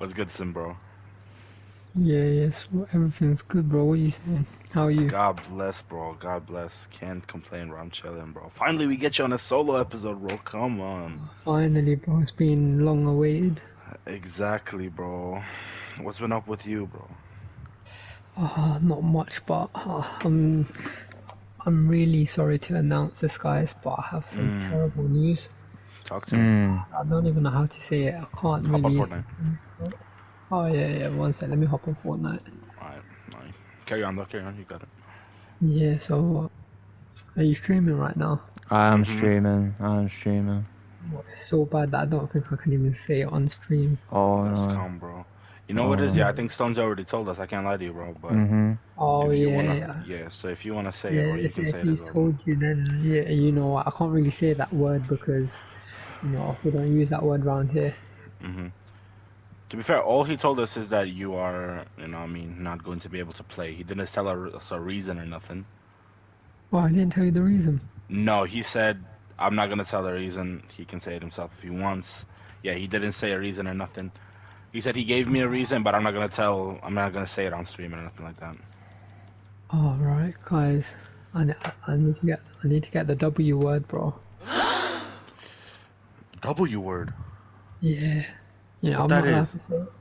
What's good, Sim, bro? Yes, everything's good, bro. What you saying? How are you? God bless, bro. God bless. Can't complain, bro. I'm chilling, bro. Finally, we get you on a solo episode, bro. Come on. Finally, bro. It's been long awaited. Exactly, bro. What's been up with you, bro? Not much, but I'm really sorry to announce this, guys, but I have some Mm, terrible news. talk to me. Mm. I don't even know how to say it. I can't Hop on really. Fortnite. Oh yeah. One sec. Let me hop on Fortnite. Alright, alright. Carry on, though. Carry on. You got it. Yeah. So, are you streaming right now? I'm Mm-hmm. streaming. I'm streaming. It's so bad that I don't think I can even say it on stream. Oh That's no. calm, bro. You know what Oh it is? no. Yeah, I think Stone's already told us. I can't lie to you, bro. But Mhm. Oh if you yeah, wanna, yeah. yeah. So if you wanna say it, Yeah, bro, you can if say it as he's well, bro. told you, then yeah, you know what? I can't really say that word because we don't use that word around here. Mm-hmm. To be fair, all he told us is that you are, I mean, not going to be able to play. He didn't tell us a reason or nothing. Oh, I didn't tell you the reason. No, he said, I'm not gonna tell the reason. He can say it himself if he wants. Yeah, he didn't say a reason or nothing. He said he gave me a reason, but I'm not gonna say it on stream or nothing like that. All right, guys, I need to get the W word, bro. W word. Yeah, What I'm that not allowed is? to say it.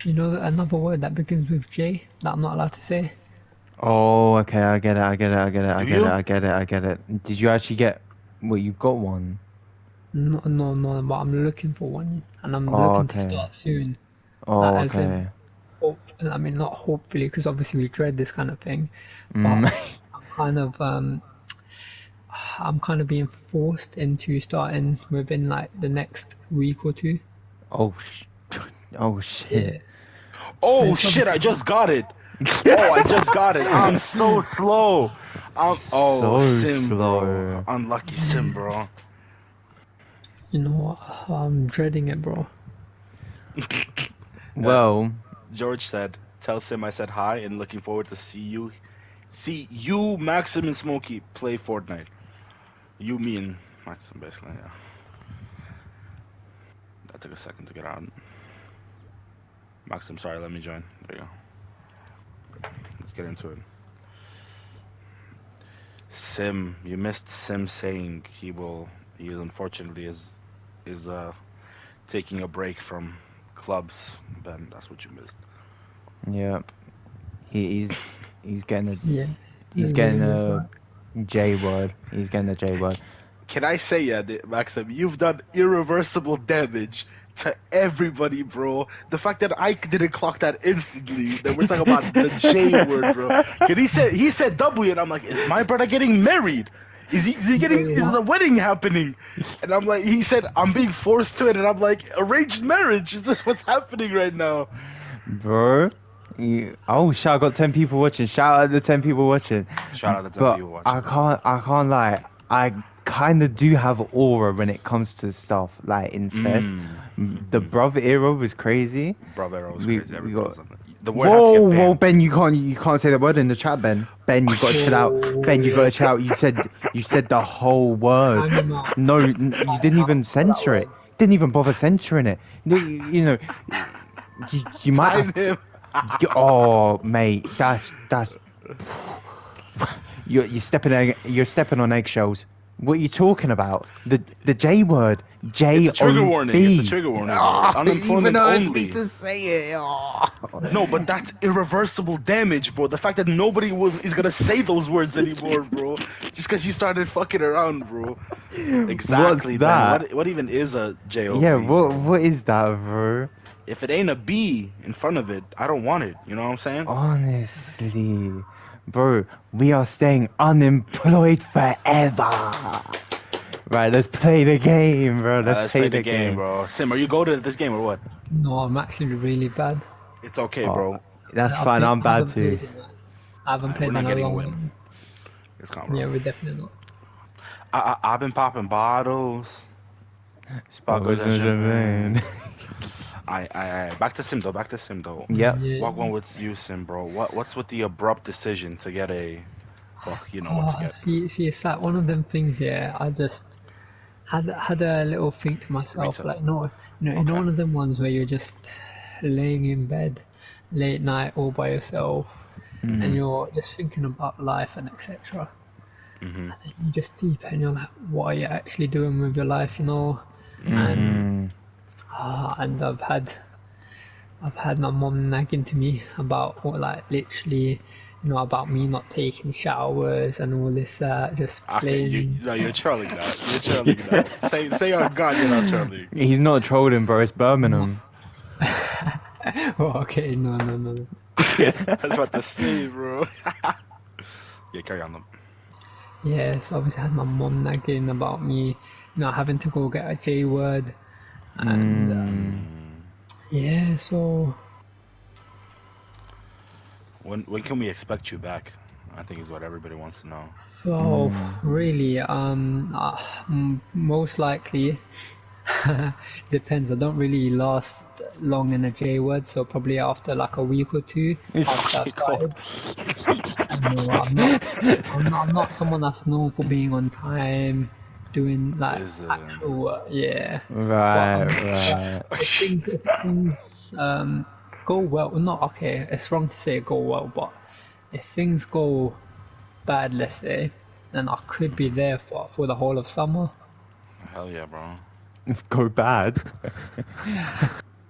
You know another word that begins with J that I'm not allowed to say. Oh, okay. I get it. I get it. I get it. I Do get it. you? I get it. I get it. Did you actually get? Well, you got one. No, no, no, but I'm looking for one, and I'm Oh, looking to okay. start soon. Oh, As in, okay. I mean, not hopefully, because obviously we dread this kind of thing, but Mm. I'm kind of I'm kind of being forced into starting within like the next week or two. oh, oh shit. Yeah, and Oh it's shit! I obviously just got it. Oh, I just got it. I'm so slow. Oh, So Sim, bro. slow. Unlucky Sim, bro. you know I'm dreading it, bro. Uh, Well, George said, "Tell Sim I said hi and looking forward to see you, Maxim and Smokey play Fortnite. You, me, and Maxim, basically. Yeah, that took a second to get out. Maxim, sorry, let me join. There you go. Let's get into it. Sim, you missed Sim saying he unfortunately is taking a break from clubs. Ben, that's what you missed. yeah. He's he's getting a Yes, he's yeah, getting you're a right. J word. He's getting a J word. Can I say, yeah, Maxim, you've done irreversible damage to everybody, bro. The fact that I didn't clock that instantly, that we're talking about the J word, bro. Cause he said W, and I'm like, is my brother getting married? Is a What? wedding happening? And I'm like, he said, I'm being forced to it, and I'm like, arranged marriage? Is this what's happening right now? Bro. Oh shit, I got 10 people watching. Shout out the 10 people watching. Shout out to 10 But people watching, bro. I can't lie. I kind of do have aura when it comes to stuff like incest. The Mm-hmm. brother era was crazy. Bravero was We crazy. we Everybody got was on it. The word had to Whoa, get whoa, banned. Ben, you can't say the word in the chat, Ben. Ben, you got to chill out. Ben, you got to Oh, chill out. You said the whole word. time him out, No, you time him didn't out even for that censor it. word. Didn't even bother censoring it. You know, you might Time have. him. Oh, mate, that's you're stepping on eggshells. What are you talking about? The J word, It's a trigger Job. warning. It's a trigger warning, bro. It even Unemployment hurts me only. to say it. Oh. No, but that's irreversible damage, bro. The fact that nobody is gonna say those words anymore, bro, just because you started fucking around, bro. What's Exactly, Ben. that? What even is a job, Yeah, bro? what is that, bro? If it ain't a B in front of it, I don't want it. You know what I'm saying? Honestly, bro, we are staying unemployed forever. Right, let's play the game, bro. Let's Let's play play the the game, game. bro. Sim, are you goated at this game or what? No, I'm actually really bad. It's okay, Oh, bro. that's fine. I'm I bad haven't too. played in like, I haven't We're played not in a getting a long win. time. It's calm, bro. Yeah, we're definitely not. I've been popping bottles, sparkles Sparkles and and champagne. champagne. Back to Sim though. Back to Sim though. Yep. Yeah. Walk one with you, Sim, bro. What's with the abrupt decision to get a? Well, you know what to get. See, it's like one of them things. Yeah, I just had a little think to myself, Retail. like, no, You know Okay. one of them ones where you're just laying in bed late night all by yourself, and you're just thinking about life and etc. Mm-hmm. And you just deep and you're like, what are you actually doing with your life, And Mm. and I've had my mom nagging to me about what, like, literally, about me not taking showers and all this, just Okay, playing. no, you're trolling now. You're trolling now. Say on God, you're not trolling. He's not trolling, bro. It's Birmingham. Oh, okay, no. I was about to say, bro. Yeah, carry on. Yeah, so obviously I had my mom nagging about me, having to go get a J word, and Mm. yeah, so When can we expect you back? I think is what everybody wants to know. well, really, most likely. Depends. I don't really last long in a J word, so probably after like a week or two after I've Okay, cool. started. No, I'm not someone that's known for being on time, doing like Is actual work. Yeah, but Right. if things go well, not okay. It's wrong to say go well, but if things go bad, let's say, then I could be there for the whole of summer. Hell yeah, bro. Go bad.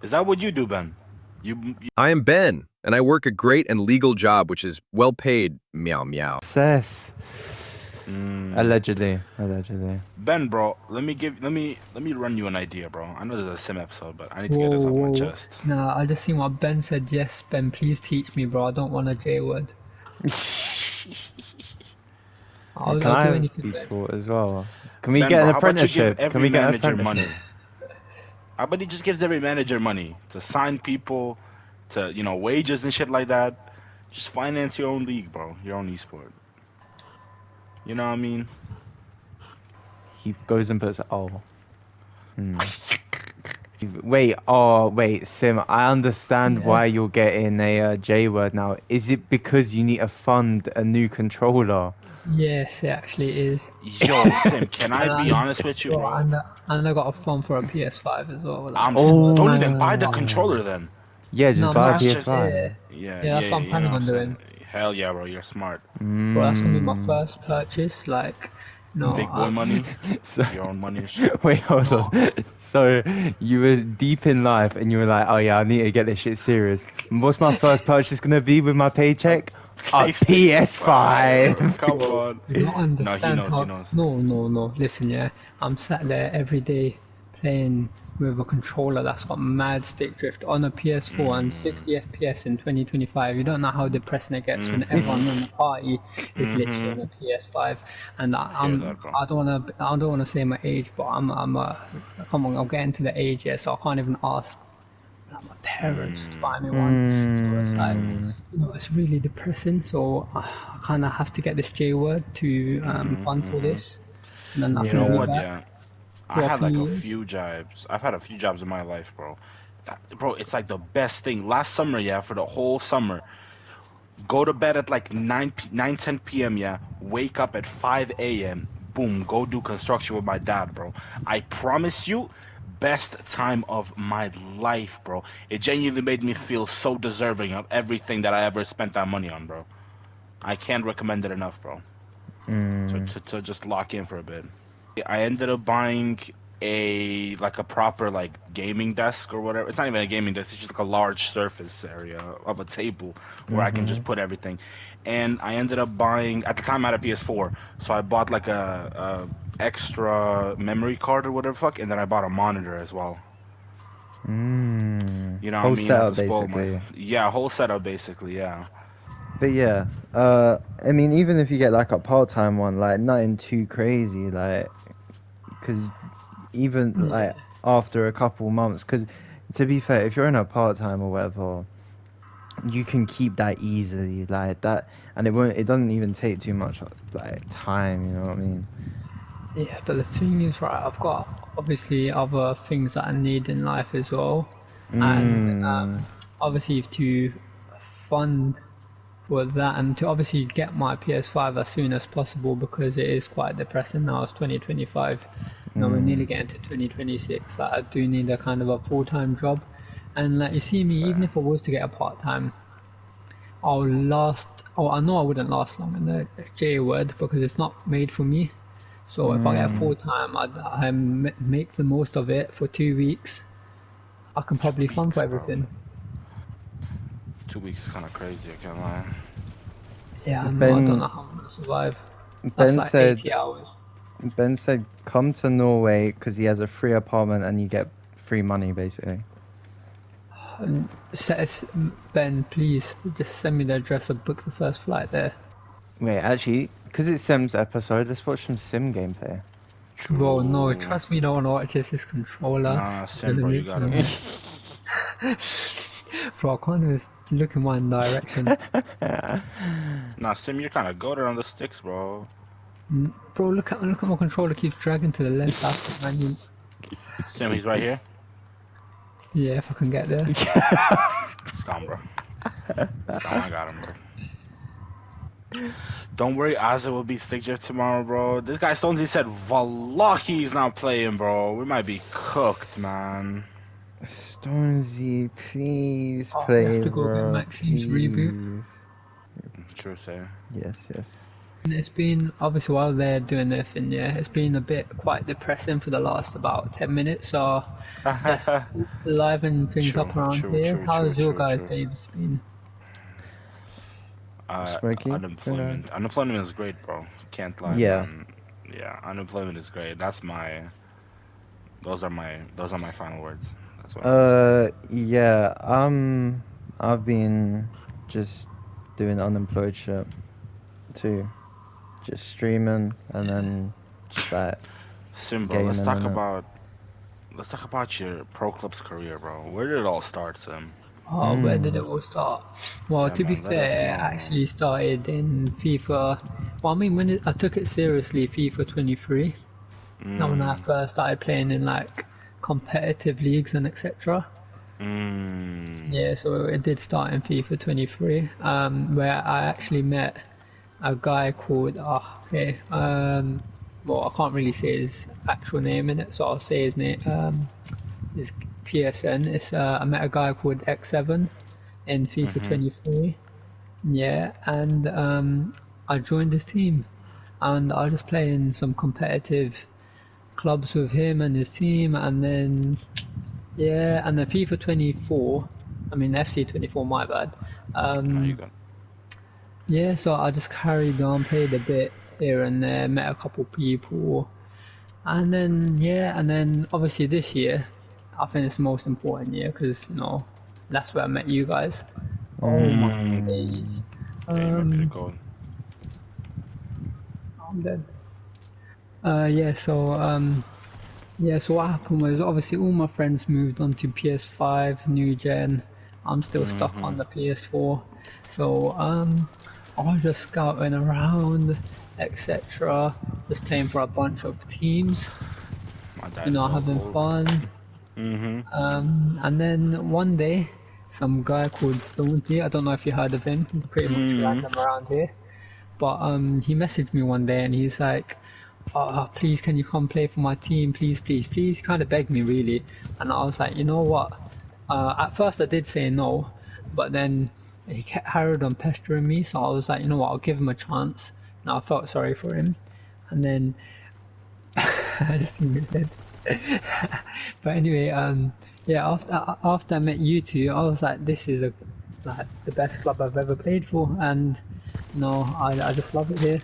Is that what you do, Ben? You I am Ben, and I work a great and legal job, which is well paid. Meow meow. Success. Mm. Allegedly. Ben, bro, let me run you an idea, bro. I know this is a sim episode, but I need to get this off my chest. Nah, I just seen what Ben said. Yes, Ben, please teach me, bro. I don't want a J word. I'll Can do I anything, be Ben. taught as well? Can we Ben, get bro, an how about you give apprenticeship? Can every we get an manager money? apprenticeship? How about he just gives every manager money to sign people, to wages and shit like that. Just finance your own league, bro. Your own esport. You know what I mean? He goes and puts. Wait, Sim. I understand Yeah. why you're getting a J word now. Is it because you need to fund a new controller? Yes, it actually is. Yo, Sim, can I be And honest with you, bro? and I got a phone for a PS5 as well. Like, Don't even buy the Oh. controller then. Yeah, no, just I'm buy a not. That's just PS5. yeah, Yeah, that's what I'm you know planning what I'm on saying? doing. Hell yeah, bro, you're smart. Bro, that's gonna be my Mm. first purchase. Like, Big boy money, So, your own money and shit. wait, hold no, on. So you were deep in life and you were like, oh yeah, I need to get this shit serious. What's my first purchase gonna be with my paycheck? A PlayStation 5. PS5. Come bro, on. you don't No, he understand knows, he how. knows. No. Listen, yeah, I'm sat there every day playing with a controller that's got mad stick drift on a PS4 and 60 FPS in 2025. You don't know how depressing it gets when everyone in the party is literally on a PS5. And Hear that, bro. I don't wanna say my age, but come on, I'm getting to the age yet, so I can't even ask like my parents to buy me one. So it's like, it's really depressing. So I kind of have to get this J word to fund for this, and then I You can know be what? back Yeah. I for a had few like a years. few jobs. I've had a few jobs in my life, bro. Bro, it's like the best thing. Last summer, yeah, for the whole summer, go to bed at like 10 p.m., yeah. Wake up at 5 a.m. Boom, go do construction with my dad, bro. I promise you, best time of my life, bro. It genuinely made me feel so deserving of everything that I ever spent that money on, bro. I can't recommend it enough, bro. To just lock in for a bit. I ended up buying a proper like gaming desk or whatever. It's not even a gaming desk. It's just like a large surface area of a table where I can just put everything. And I ended up buying at the time I had a PS4, so I bought like a extra memory card or whatever fuck, and then I bought a monitor as well. You know what I Whole mean? Not to setup spoil my basically. whole setup basically. Yeah. But yeah, I mean, even if you get like a part-time one, like nothing too crazy, like, because even like after a couple months, because to be fair, if you're in a part-time or whatever, you can keep that easily, like that, and it doesn't even take too much like time, you know what I mean? Yeah, but the thing is, right, I've got obviously other things that I need in life as well, and obviously to fund for that and to obviously get my PS5 as soon as possible because it is quite depressing now. It's 2025, You know, we're nearly getting to 2026. Like, I do need a kind of a full-time job, and like you see me, even if I was to get a part-time, I'll last. Oh, I know I wouldn't last long in the J word because it's not made for me. So if I get a full-time, I make the most of it for 2 weeks. I can probably fund for everything. 2 weeks is kind of crazy, I can't lie. Yeah, I Ben- don't know how I'm gonna survive. That's Ben like said 80 hours. Ben said come to Norway because he has a free apartment and you get free money basically. Ben, please just send me the address and book the first flight there. Wait, actually, because it's Sim's episode, let's watch some Sim gameplay. Bro, no, trust me, you don't want to watch this controller. Nah, Sim, bro, you got it. Bro, I can't even look in one direction. Nah, Sim, you're kind of goated on the sticks, bro. Bro, look at my controller keeps dragging to the left after, man. Sim, he's right here. Yeah, if I can get there. It's gone, bro. It's gone, I got him, bro. Don't worry, Ozzy will be stick shift tomorrow, bro. This guy Stonesy said Valaki's not playing, bro. We might be cooked, man. Stormzy, please Oh, we play, have to go get bro. Maxine's reboot. True, say. Yes, yes. It's been, obviously while they're doing their thing, yeah, it's been a bit quite depressing for the last about 10 minutes, so let's liven things up around here. How's your guys' days been? Smoky? Unemployment. Unemployment is great, bro. Can't lie, Yeah. man. Yeah, unemployment is great. Those are my final words. That's what Yeah, I've been just doing unemployed shit too. Just streaming and then just like Sim, bro, let's gaming, talk innit? about your pro club's career, bro. Where did it all start, Sim? Oh, where did it all start? Well, Yeah, to be man, let us fair, it know. actually started in FIFA. Well, I mean, I took it seriously, FIFA 23. That when I first started playing in like competitive leagues and etc. Yeah, so it did start in FIFA 23, where I actually met a guy called, well, I can't really say his actual name in it, so I'll say his name, his PSN. I met a guy called X7 in FIFA 23, yeah, and I joined his team, and I was just playing some competitive clubs with him and his team, and then yeah, and then FIFA 24, I mean FC 24, my bad. There you go. Yeah, so I just carried on, played a bit here and there, met a couple people, and then yeah, and then obviously this year, I think it's the most important year because you know that's where I met you guys. Oh my days. Yeah, you went to the code. I'm dead. Yeah, so what happened was obviously all my friends moved on to PS5, new gen. I'm still stuck on the PS4. So I was just scouting around, etc. Just playing for a bunch of teams, My dad's you know, so having cool. fun. And then one day, some guy called Stonesy, I don't know if you heard of him, he's pretty much random around here. But he messaged me one day and he's like, oh, please can you come play for my team, please, please, please. He kind of begged me really. And I was like, you know what? At first I did say no, but then he carried on pestering me, so I was like, you know what, I'll give him a chance. And I felt sorry for him. And then, I just seen his head. But anyway, yeah, after I met you two, I was like, this is like the best club I've ever played for, and you know, I just love it here.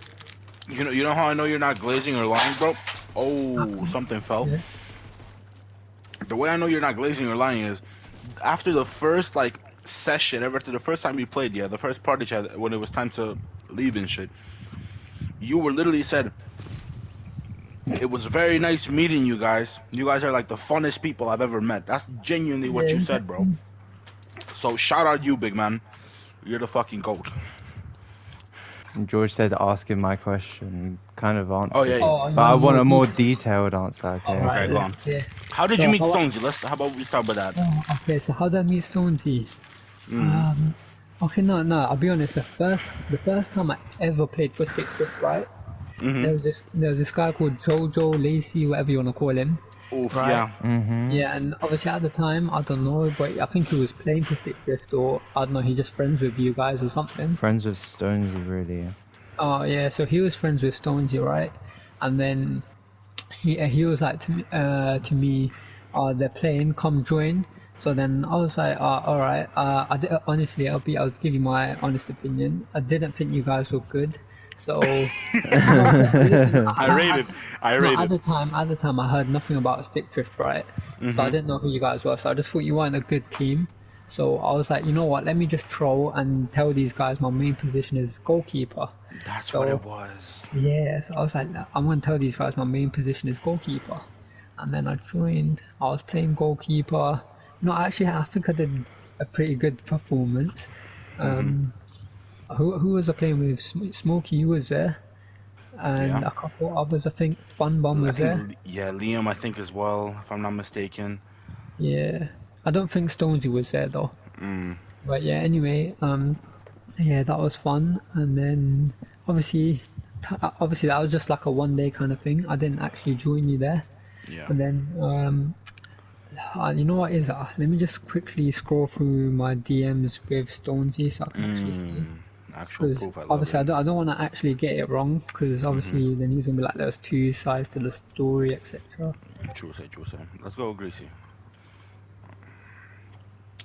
You know how I know you're not glazing or lying, bro? Oh, something fell. Yeah. The way I know you're not glazing or lying is after the first like session, after the first time you played, yeah, the first party chat when it was time to leave and shit, you were literally said, it was very nice meeting you guys. You guys are like the funnest people I've ever met. That's genuinely what you said, bro. So shout out you, big man. You're the fucking GOAT. And George said asking my question kind of answered. Oh yeah. Oh, But I no, want a more more detailed answer, okay? Alright, Okay, go on. yeah. How did So you meet how- Stonesy? How about we start with that? Oh, okay, so how did I meet Stonesy? Okay, no, I'll be honest. The first time I ever played for Stick Shift, right? There was this guy called Jojo Lacey, whatever you want to call him. Oof, Right. yeah. Mm-hmm. Yeah, and obviously at the time, I don't know, but I think he was playing for Stick Drift, or I don't know, he just friends with you guys or something. Friends with Stonesy, really. Oh yeah, so he was friends with Stonesy, right? And then he was like to me, they're playing, come join. So then I was like, all right. Honestly, I'll give you my honest opinion. I didn't think you guys were good. So listen, I rated. at the time, I heard nothing about Stick Drift, right? So I didn't know who you guys were. So I just thought you weren't a good team. So I was like, you know what? Let me just troll and tell these guys my main position is goalkeeper. That's So- what it was. Yeah, so I was like, I'm gonna tell these guys my main position is goalkeeper. And then I joined. I was playing goalkeeper. No, actually, I think I did a pretty good performance. Who was I playing with? Smokey, you was there, and Yeah. a couple others. I think Fun Bum I was there. think, yeah, Liam, I think as well, if I'm not mistaken. Yeah, I don't think Stonesy was there though. Mm. But yeah, anyway, yeah, that was fun. And then obviously that was just like a 1 day kind of thing. I didn't actually join you there. Yeah. And then you know what is that? Let me just quickly scroll through my DMs with Stonesy so I can actually see. Actual Because proof. I love obviously it. I don't want to actually get it wrong, because obviously then he's gonna be like there's two sides to the story, etc. True say. Let's go, Greasy.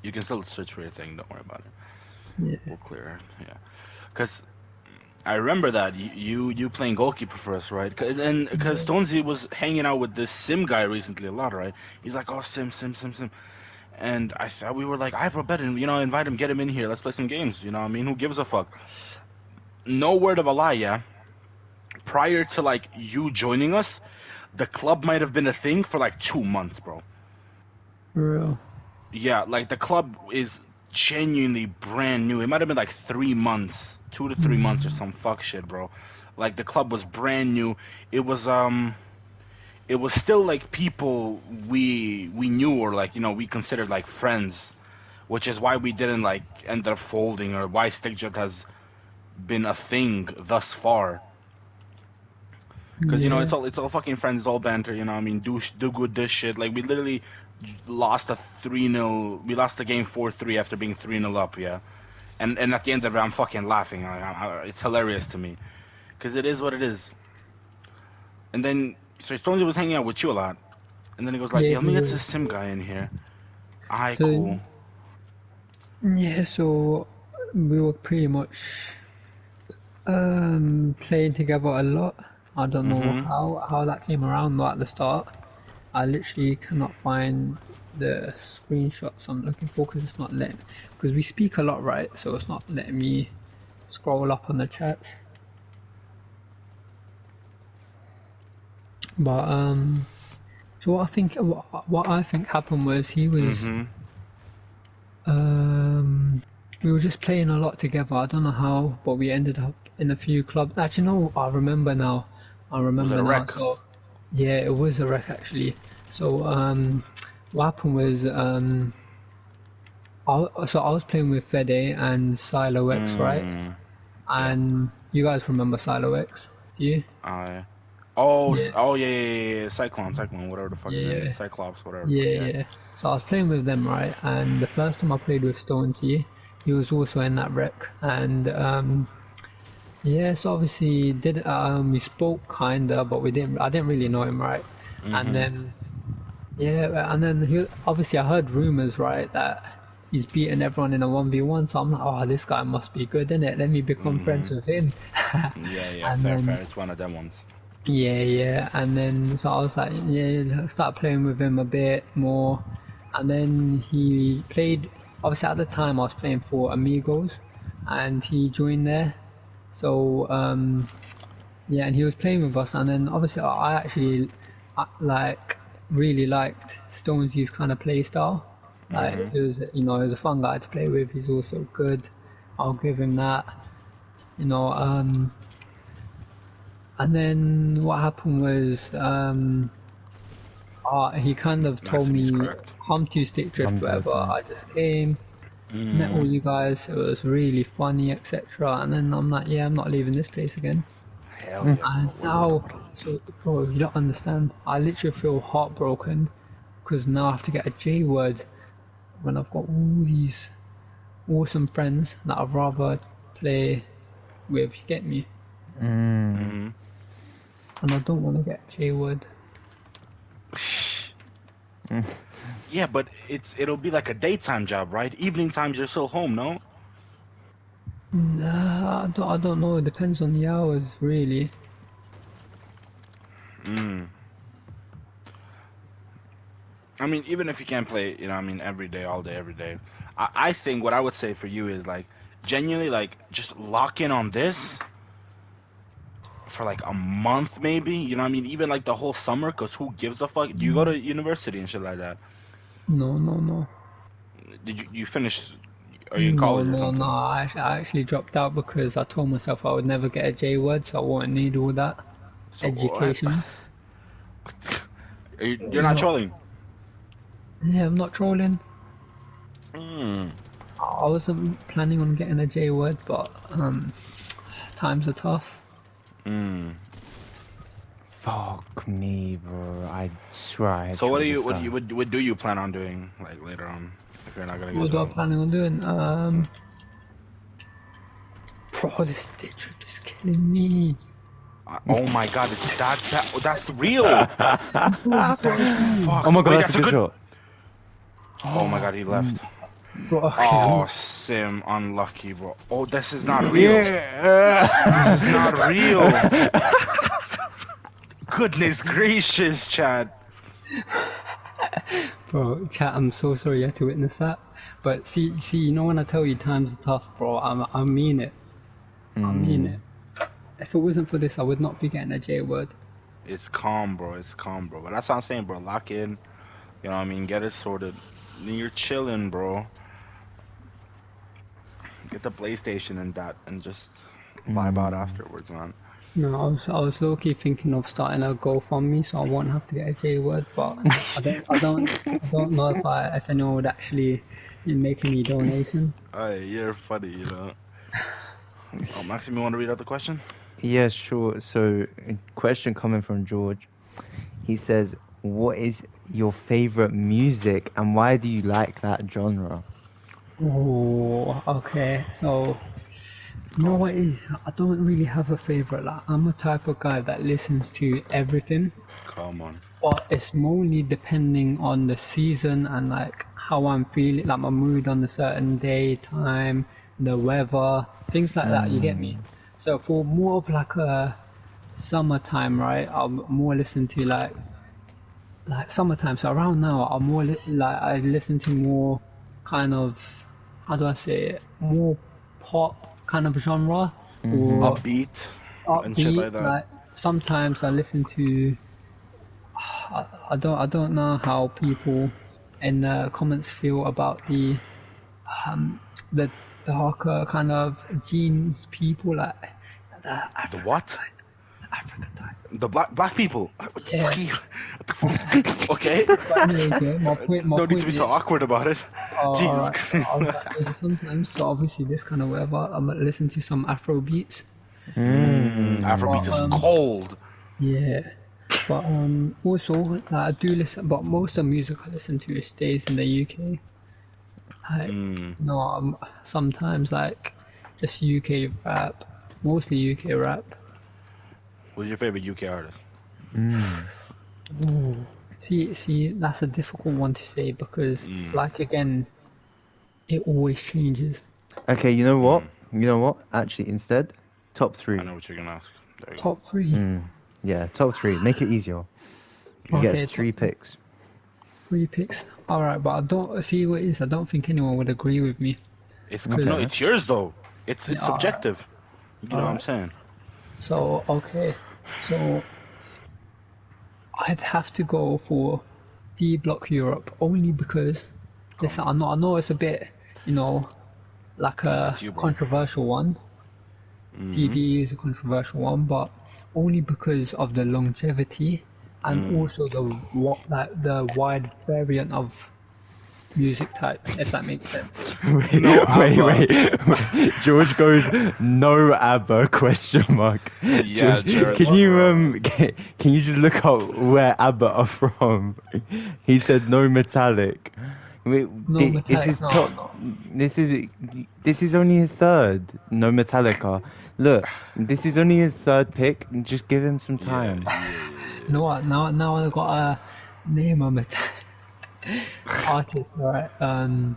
You can still search for your thing. Don't worry about it. Yeah. We'll clear it. Yeah. Because I remember that you playing goalkeeper for us, right? Because Stonesy was hanging out with this Sim guy recently a lot, right? He's like, oh, Sim. And I thought we were like, I bro, bet, invite him, get him in here. Let's play some games. You know what I mean? Who gives a fuck? No word of a lie, yeah. Prior to like you joining us, the club might have been a thing for like 2 months, bro. For real. Yeah, like the club is genuinely brand new. It might have been like 3 months, 2 to 3 months or some fuck shit, bro. Like the club was brand new. It was still like people we knew, or like, we considered like friends, which is why we didn't like end up folding, or why Stickjet has been a thing thus far. Because Yeah. it's all fucking friends, it's all banter. You know what I mean? Do good this shit. Like we literally lost a 3-0. We lost the game 4-3 after being 3-0 up. Yeah, and at the end of it, I'm fucking laughing. It's hilarious to me, because it is what it is. And then so Stonesy was hanging out with you a lot, and then he goes like, Yeah, "Yeah, let me he get was. this Sim guy in here." Alright, So- cool. Yeah, so we were pretty much playing together a lot. I don't know how that came around though at the start. I literally cannot find the screenshots I'm looking for, because it's not letting, because we speak a lot, right? So it's not letting me scroll up on the chats. But so what I think happened was he was we were just playing a lot together. I don't know how, but we ended up in a few clubs. Actually, no, I remember now. Was it a now. wreck? So, yeah, it was a wreck actually. So what happened was I was playing with Fede and Silo X, right? And you guys remember Silo X? Do you? Yeah. Cyclone, whatever the fuck his name Yeah. is. Cyclops, whatever. Yeah. So I was playing with them, right? And the first time I played with Stonesy, he was also in that wreck. And yeah, so obviously we spoke kinda, but I didn't really know him, right? And then obviously I heard rumors, right, that he's beaten everyone in a 1v1. So I'm like, oh, this guy must be good, innit? Let me become friends with him. Yeah, And fair. then- It's one of them ones. Yeah, and then so I was like, yeah, start playing with him a bit more, and then he played. Obviously, at the time I was playing for Amigos, and he joined there. So yeah, and he was playing with us, and then obviously I actually really liked Stonesy's kind of play style. Like it was a fun guy to play with. He's also good. I'll give him that. And then what happened was he kind of told me, Maximus, correct. come to Stick Drift, Come to whatever. it, yeah. I just came, met all you guys. It was really funny, etc. And then I'm like, yeah, I'm not leaving this place again. Hell yeah, And bro. now, so bro, you don't understand. I literally feel heartbroken because now I have to get a J word when I've got all these awesome friends that I'd rather play with. You get me? Mm-hmm. And I don't want to get J word. Yeah, but it'll be like a daytime job, right? Evening times you're still home, no? Nah, I don't know. It depends on the hours, really. Mm. I mean, even if you can't play, you know, I mean, every day, all day, every day. I think what I would say for you is like, genuinely, like, just lock in on this for like a month, maybe. You know, what I mean, even like the whole summer, cause who gives a fuck? Do you go to university and shit like that? No, no, no. Did you finish? Are you in No, college or no, no. something? I actually dropped out because I told myself I would never get a J word, so I won't need all that So what? education. You're not No, trolling. yeah, I'm not trolling. Mm. I wasn't planning on getting a J word, but times are tough. Mm. Fuck me, bro. I swear I So what do tried you this what do guy. you what do you plan on doing like later on if you're not gonna get a What am I job? planning on doing? Bro, this Stitcher is killing me. Oh my god, it's that bad. That's real. That's fuck. Oh my god, Wait, that's that's a a good good. shot. Oh my god, he left. Bro, okay, Oh, Sim, unlucky, bro. Oh, this is not real. Yeah. This is not real. Goodness gracious, Chad. bro, chat. I'm so sorry you had to witness that. But see, you know when I tell you times are tough, bro, I mean it. I mean it. If it wasn't for this, I would not be getting a J word. It's calm, bro. It's calm, bro. But that's what I'm saying, bro. Lock in. You know what I mean? Get it sorted. Then you're chilling, bro. Get the PlayStation and that, and just vibe out afterwards, man. No, I was low key thinking of starting a GoFundMe, so I won't have to get a J word. But I don't know if anyone would actually make any donations. Hey, you're funny, you know. Oh, Maxim, you want to read out the question? Yeah, sure. So, a question coming from George. He says, "What is your favorite music, and why do you like that genre?" Oh, okay. So you know Go on, what Sim. it is? I don't really have a favorite. Like I'm a type of guy that listens to everything, Come on. but it's mainly depending on the season and like how I'm feeling, like my mood on a certain day, time, the weather, things like that. You get me? So for more of like a summertime, right? I'll more listen to like summertime. So around now, I'm more like I listen to more kind of how do I say it? More pop kind of genre or Upbeat and shit upbeat. like that. Like sometimes I listen to. I don't know how people in the comments feel about the darker kind of jeans people like the The African what? type. The African type. The black people. What the Yeah. fuck? What the fuck? Okay. But anyways, yeah, my No need to point be so is, awkward about it. Jesus alright, so Christ. I was like, sometimes, so obviously this kind of weather, I'm gonna listen to some Afro beats, Afrobeat but is cold. yeah, but also like, I do listen, but most of the music I listen to stays in the UK. Like, no, sometimes like just UK rap, mostly UK rap. Who's your favorite UK artist? Ooh. See, that's a difficult one to say because, like again, it always changes. Okay, you know what? You know what? Actually, instead, top I three. know what you're gonna ask. There you go. Top three. Yeah, top three. Make it easier. You Okay, get three picks. three picks. All right, but I don't see what it is. I don't think anyone would agree with me. No, Okay. it's yours though. It's Yeah, all right, subjective. You know all what I'm right. saying? So okay, so I'd have to go for D Block Europe only because listen, I know it's a bit, you know, like That's a you, bro. controversial one. DB is a controversial one, but only because of the longevity and also the what like the wide variant of music type, if that makes sense. No ABBA. George goes, no ABBA, question mark. Yeah, George, can you, bro. can you just look up where ABBA are from? He said no metallic. No This metallic, is no, top. no. This is only his third. No Metallica. Look, this is only his third pick. Just give him some time. You know what? Now I've got a name of metallic artist, right? I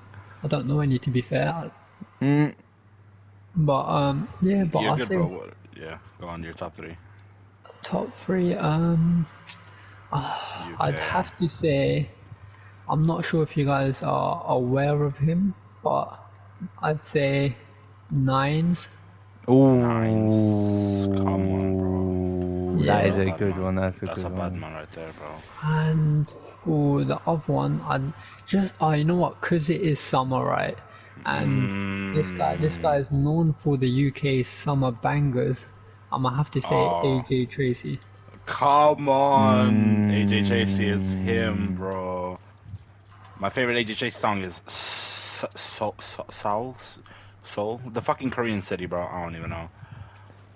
don't know any to be fair, Mm, but yeah, but You're I'll good, say bro. Yeah, go on to your top 3. top 3. I'd UK. have to say, I'm not sure if you guys are aware of him, but I'd say Nines. Nines. Come on, bro. that is Yeah, a Bad good man. one. That's a That's a good bad one. man right there, bro. and for the other one, I'd just, you know what? Because it is summer, right? And this guy is known for the UK summer bangers. I'm gonna have to say Oh, AJ Tracy. come on. AJ Tracy is him, Mm, bro. My favorite AJ Tracy song is Seoul? The fucking Korean city, bro. I don't even know.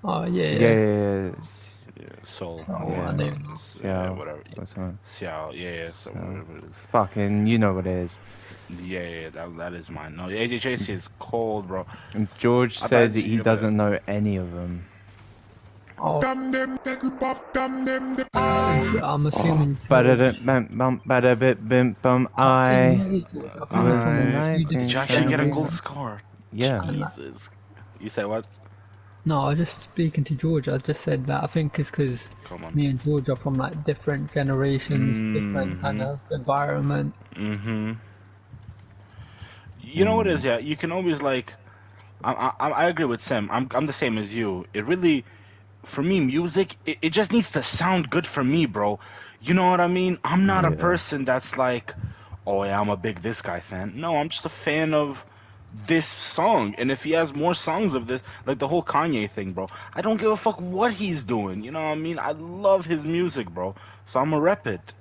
Oh yeah, yeah. yes. Yeah, Seoul. So Yeah, I don't even know. yeah, So, whatever. what's that? Xiao, yeah, so So, whatever it is. fucking, you know what it is. Yeah, that is mine. No, AJ Tracy is cold, bro. And George I says thought that he you better. doesn't know any of them. Oh, I'm assuming George. I think it is George. I think he's Was from a few Did you different actually get a gold generations. score? Yeah. Jesus. You said what? No, I was just speaking to George. I just said that I think it's because Come on. me and George are from like different generations, different kind of environment. Mm-hmm. You know what it is? Yeah, you can always like. I agree with Sam. I'm the same as you. It really, for me, music, it just needs to sound good for me, bro. You know what I mean? I'm not a Yeah. person that's like, oh yeah, I'm a big this guy fan. No, I'm just a fan of this song. And if he has more songs of this, like the whole Kanye thing, bro, I don't give a fuck what he's doing. You know what I mean? I love his music, bro. So I'm a rep it.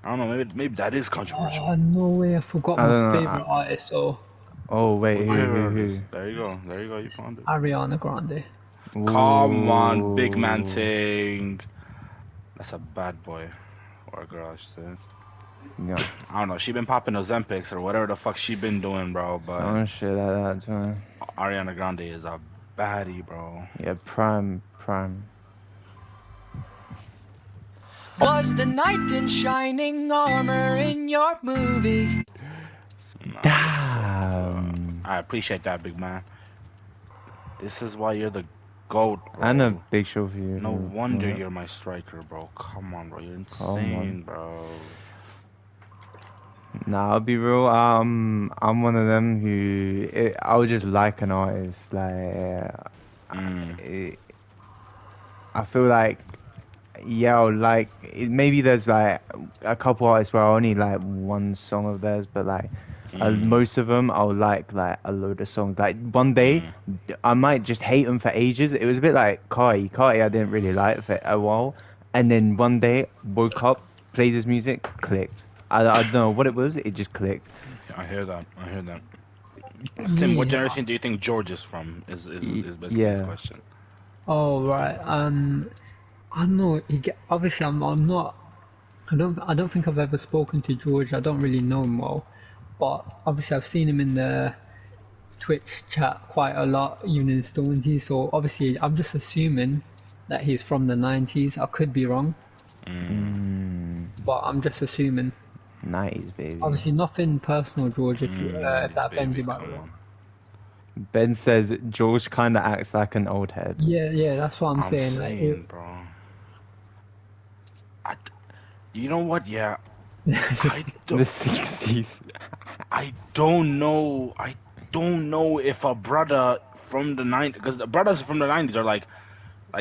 I don't know, maybe that is controversial. Oh, no way, I forgot I my don't know. favorite artist, so Oh, wait, Who's your favorite who? artist? There you go. There you go. You found it. Ariana Grande. Come on, big man Ooh. thing. That's a bad boy or a girl, I should say. Yeah. I don't know. She been popping Ozempics or whatever the fuck she been doing, bro. But Some shit like that, man. Ariana Grande is a baddie, bro. Yeah, prime. Was the knight in shining armor in your movie? Nah, Damn. I appreciate that, big man. This is why you're the GOAT, bro. And a big show for you. No wonder you're my striker, bro. Come on, bro. You're insane, bro. Nah, I'll be real. I'm one of them who I'll just like an artist. Like, I feel like, yeah, I'll like. Maybe there's like a couple artists where I only like one song of theirs, but like most of them I'll like a load of songs. Like one day, I might just hate them for ages. It was a bit like Carti. Carti, I didn't really like for a while, and then one day woke up, played his music, clicked. I don't know what it was. It just clicked. I hear that. Sim, what generation do you think George is from? Is basically his question. Oh right. I don't know. Obviously, I'm not. I don't think I've ever spoken to George. I don't really know him well, but obviously I've seen him in the Twitch chat quite a lot, even in Stonesy. So obviously, I'm just assuming that he's from the 90s. I could be wrong, but I'm just assuming. 90s, baby. Obviously, nothing personal, George. If that bends you, by the way. Ben says George kind of acts like an old head. Yeah, that's what I'm saying. Bro. You know what? Yeah. I The 60s. I don't know. I don't know if a brother from the 90s, because the brothers from the 90s are like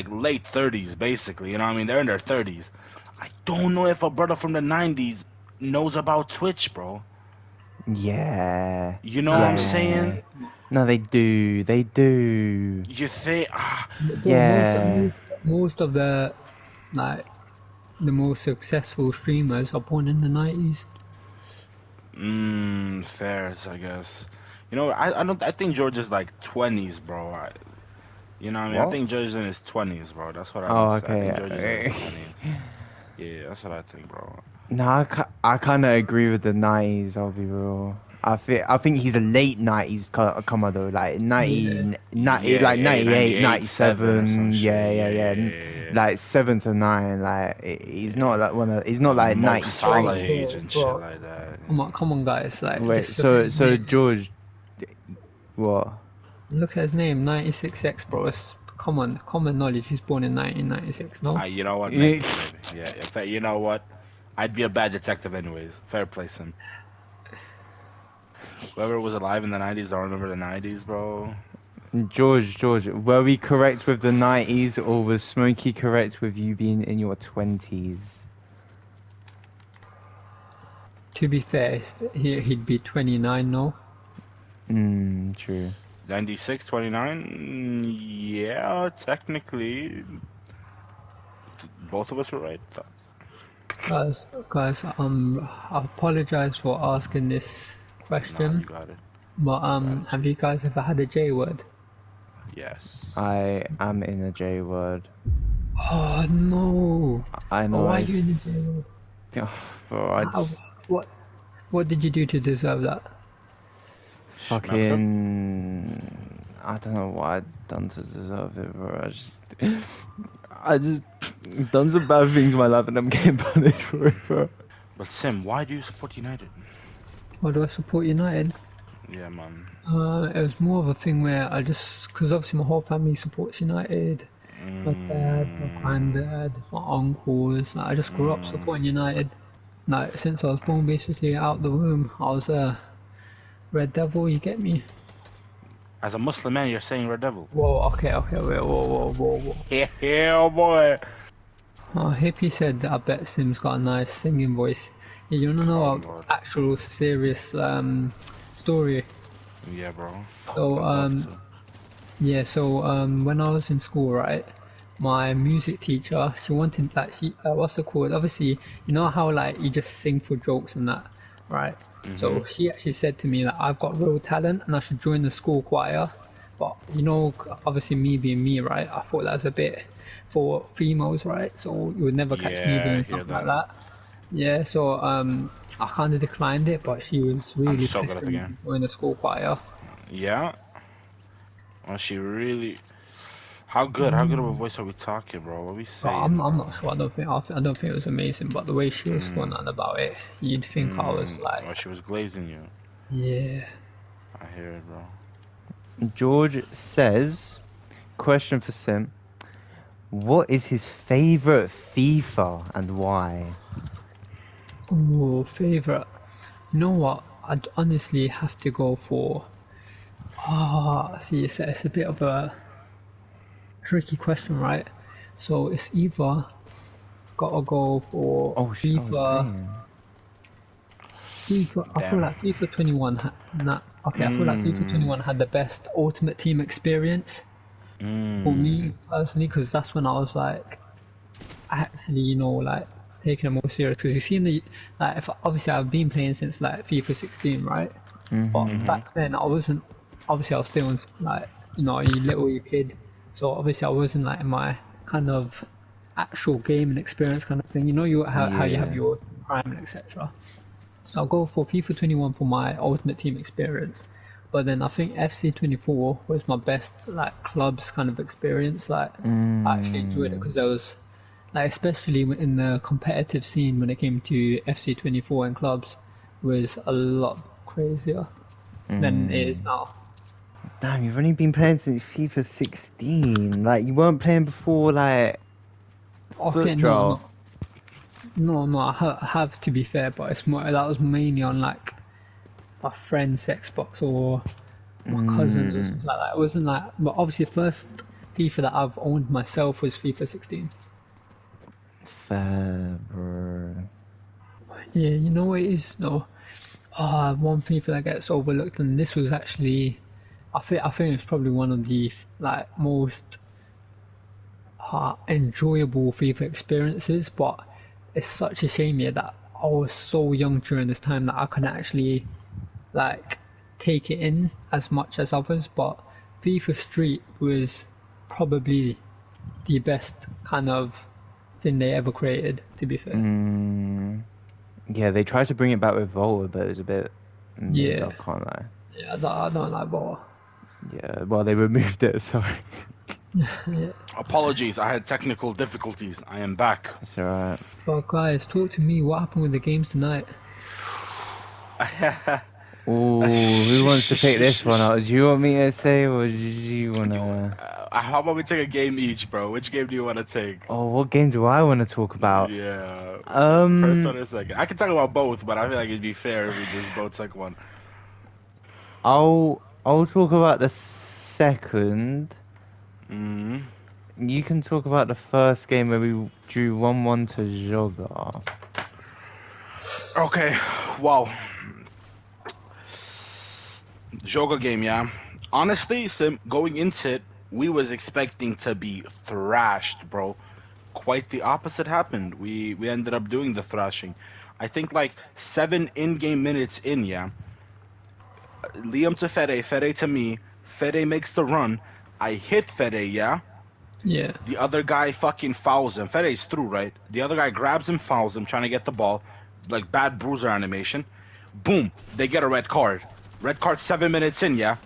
late 30s, basically. You know what I mean? They're in their 30s. I don't know if a brother from the 90s knows about Twitch, bro. Yeah. You know what I'm saying? No, they do. They do. You think? Yeah. Most of the most successful streamers are born in the 90s. Fairs, I guess. You know, I don't. I think George is like 20s, bro. You know what I mean? I What? think George is in his 20s, bro. That's what I Oh, would say. I think George is in his okay. 20s. Yeah, that's what I think, bro. No, I kind of agree with the 90s, I'll be real. I think he's a late 90s Commodore, like Yeah. 90, Yeah, like 98, 98, 7 or some 97, shit. yeah. Like 7 to 9, like he's not like he's not The like Mo 93. Salah age and shit Bro, like that. come on, guys. Like, Wait, just look at his so name. George, what? Look at his name, 96X, bro. It's common knowledge. He's born in 1996. No. You know what? Maybe. Yeah, in fact, you know what? I'd be a bad detective anyways. Fair play, Sim. Whoever was alive in the 90s, I remember the 90s, bro. George, were we correct with the 90s, or was Smokey correct with you being in your 20s? To be fair, he'd be 29 now. True. 96, 29? Yeah, technically. Both of us were right. Guys, I apologize for asking this Nah, question, you got it. but got it. have you guys ever had a J word? Yes. I am in a J word. Oh no! I know. Why are you in a J word? Bro, I How, just what did you do to deserve that? fucking. I don't know what I've done to deserve it, bro. I just done some bad things in my life, and I'm getting punished for it, bro. But Sim, why do you support United? Why do I support United? Yeah, man. It was more of a thing where because obviously my whole family supports United. My dad, my granddad, my uncles. Like, I just grew up supporting United. Like, since I was born, basically out the womb, I was a Red Devil. You get me? As a Muslim man, you're saying Red Devil. Whoa, okay, wait, whoa. Yeah, boy. Oh, Hippie said that I bet Sim's got a nice singing voice. Yeah, you wanna know Oh, a Lord. actual serious story? Yeah, bro. So I'd love to. yeah, so when I was in school, right, my music teacher, she wanted what's it called? Obviously, you know how like you just sing for jokes and that, right? So she actually said to me that I've got real talent and I should join the school choir. But you know, obviously me being me, right? I thought that was a bit for females, right? So you would never catch me Yeah, I doing hear something like that. Yeah, so I kind of declined it, but she was I'm really so good at the pestering me game. to join the school choir. Yeah? Well, she really... How good of a voice are we talking, bro? What are we But saying, I'm bro? not sure. I don't think it was amazing, but the way she was going on about it, you'd think I was Well, like, she was glazing you. yeah. I hear it, bro. George says, question for Sim. What is his favorite FIFA and why? Oh, favorite. You know what? I'd honestly have to go for. See, it's a bit of a tricky question, right? So it's either gotta go for Oh, shit, I was playing. FIFA. I feel Damn. like FIFA 21. I feel like FIFA 21 had the best Ultimate Team experience for me personally, because that's when I was like, actually, you know, like taking it more serious. Because you see, like, if obviously I've been playing since like FIFA 16, right? But back then I wasn't. Obviously, I was still like, you know, you kid. So obviously I wasn't like in my kind of actual gaming experience kind of thing. You know, how you have Yeah. your prime and etc. So I'll go for FIFA 21 for my Ultimate Team experience. But then I think FC 24 was my best like clubs kind of experience. Like I actually enjoyed it because there was like, especially in the competitive scene when it came to FC 24 and clubs, was a lot crazier than it is now. Damn, you've only been playing since FIFA 16. Like, you weren't playing before, like, Okay, Foot Draw. no, I have to be fair, but it's more that was mainly on like my friend's Xbox or my cousins or something like that. It wasn't like, but obviously the first FIFA that I've owned myself was FIFA 16. Fair, bro. Yeah, you know what it is though. One FIFA that gets overlooked, and this was actually, I think it's probably one of the like most enjoyable FIFA experiences. But it's such a shame, yeah, that I was so young during this time that I couldn't actually like take it in as much as others, but FIFA Street was probably the best kind of thing they ever created, to be fair. Yeah, they tried to bring it back with Volta, but it was a bit mid, Yeah. I can't lie. Yeah, I don't like ball. Yeah, well, they removed it, sorry. Yeah. Apologies, I had technical difficulties. I am back. It's alright. But guys, talk to me. What happened with the games tonight? Ooh, who wants to pick this one up? Do you want me to say, or do you wanna... How about we take a game each, bro? Which game do you want to take? Oh, what game do I want to talk about? Yeah. First one or second? I can talk about both, but I feel like it'd be fair if we just both take one. I'll talk about the second. Hmm. You can talk about the first game where we drew 1-1 to Joga. Okay. Wow. Joga game, yeah. Honestly, going into it, we was expecting to be thrashed, bro. Quite the opposite happened. We ended up doing the thrashing. I think like 7 in-game minutes in, yeah. Liam to Fede, Fede to me. Fede makes the run. I hit Fede, yeah. Yeah. The other guy fucking fouls him. Fede's through, right? The other guy grabs him, fouls him, trying to get the ball. Like bad bruiser animation. Boom. They get a red card. Red card 7 minutes in, yeah.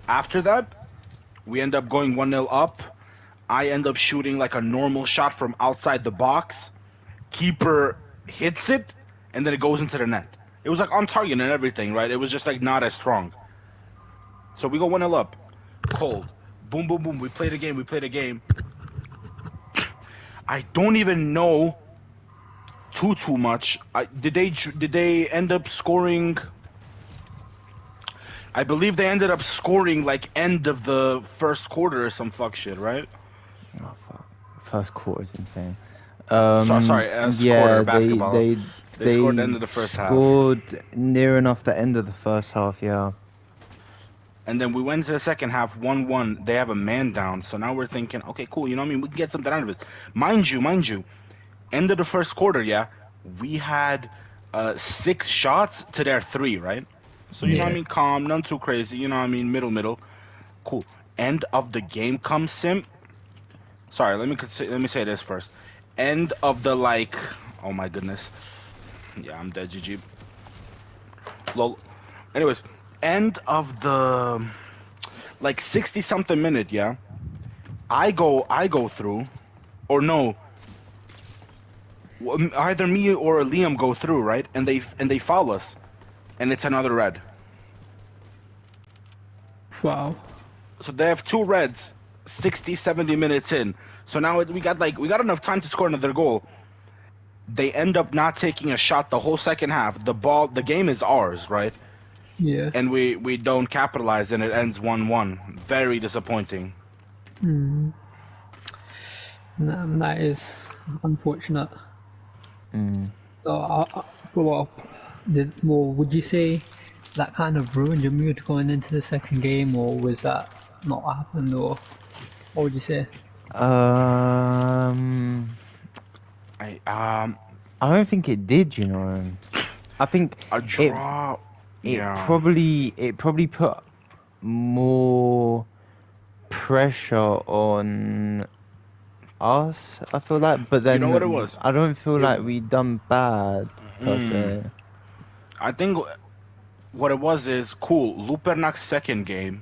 After that, we end up going 1-0 up. I end up shooting like a normal shot from outside the box. Keeper hits it, and then it goes into the net. It was like on target and everything, right? It was just like not as strong. So we go 1-0 up. Cold. Boom, boom, boom. We played a game. I don't even know too much. Did they end up scoring? I believe they ended up scoring like end of the first quarter or some fuck shit, right? Oh, fuck. First quarter is insane. Sorry, quarter basketball. They scored the end of the first half. Scored near enough the end of the first half, yeah. And then we went to the second half, 1-1. They have a man down, so now we're thinking, okay, cool. You know what I mean? We can get something out of it. Mind you, end of the first quarter, yeah, we had 6 shots to their 3, right? So you know what I mean? Calm, none too crazy. You know what I mean? Middle. Cool. End of the game comes, Sim. Sorry, let me say this first. End of the like, oh my goodness. Yeah, I'm dead, GG. Lol. Anyways, end of the like 60 something minute, yeah. I go through, or no. Either me or Liam go through, right? And they foul us, and it's another red. Wow. So they have 2 reds, 60, 70 minutes in. So now we got enough time to score another goal. They end up not taking a shot the whole second half. The game is ours, right? Yeah. And we don't capitalize, and it ends 1-1. Very disappointing. That is unfortunate. So, would you say that kind of ruined your mood going into the second game, or was that not what happened, or what would you say? I don't think it did, you know. I think a draw. It probably put more pressure on us, I feel like, but then You know what it was? I don't feel like we done bad per se. I think what it was is cool. Lupernak's second game.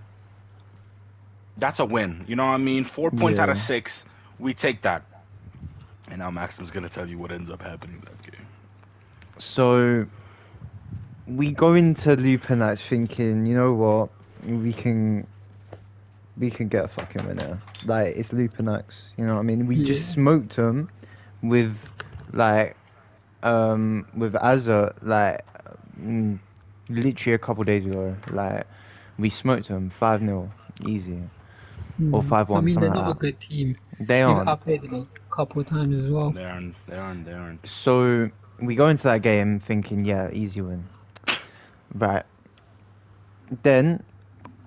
That's a win. You know what I mean? 4 points out of 6. We take that. And now Maxim's gonna tell you what ends up happening in that game. So we go into Lupernak's thinking, you know what, we can get a fucking winner. Like, it's Lupernak's, you know what I mean? We just smoked them with like with Azza, like literally a couple days ago. Like, we smoked them 5-0 easy, or 5-1. I mean, they're something not like a good team. They aren't. I played them a couple of times as well. They aren't. So we go into that game thinking, yeah, easy win. Right. Then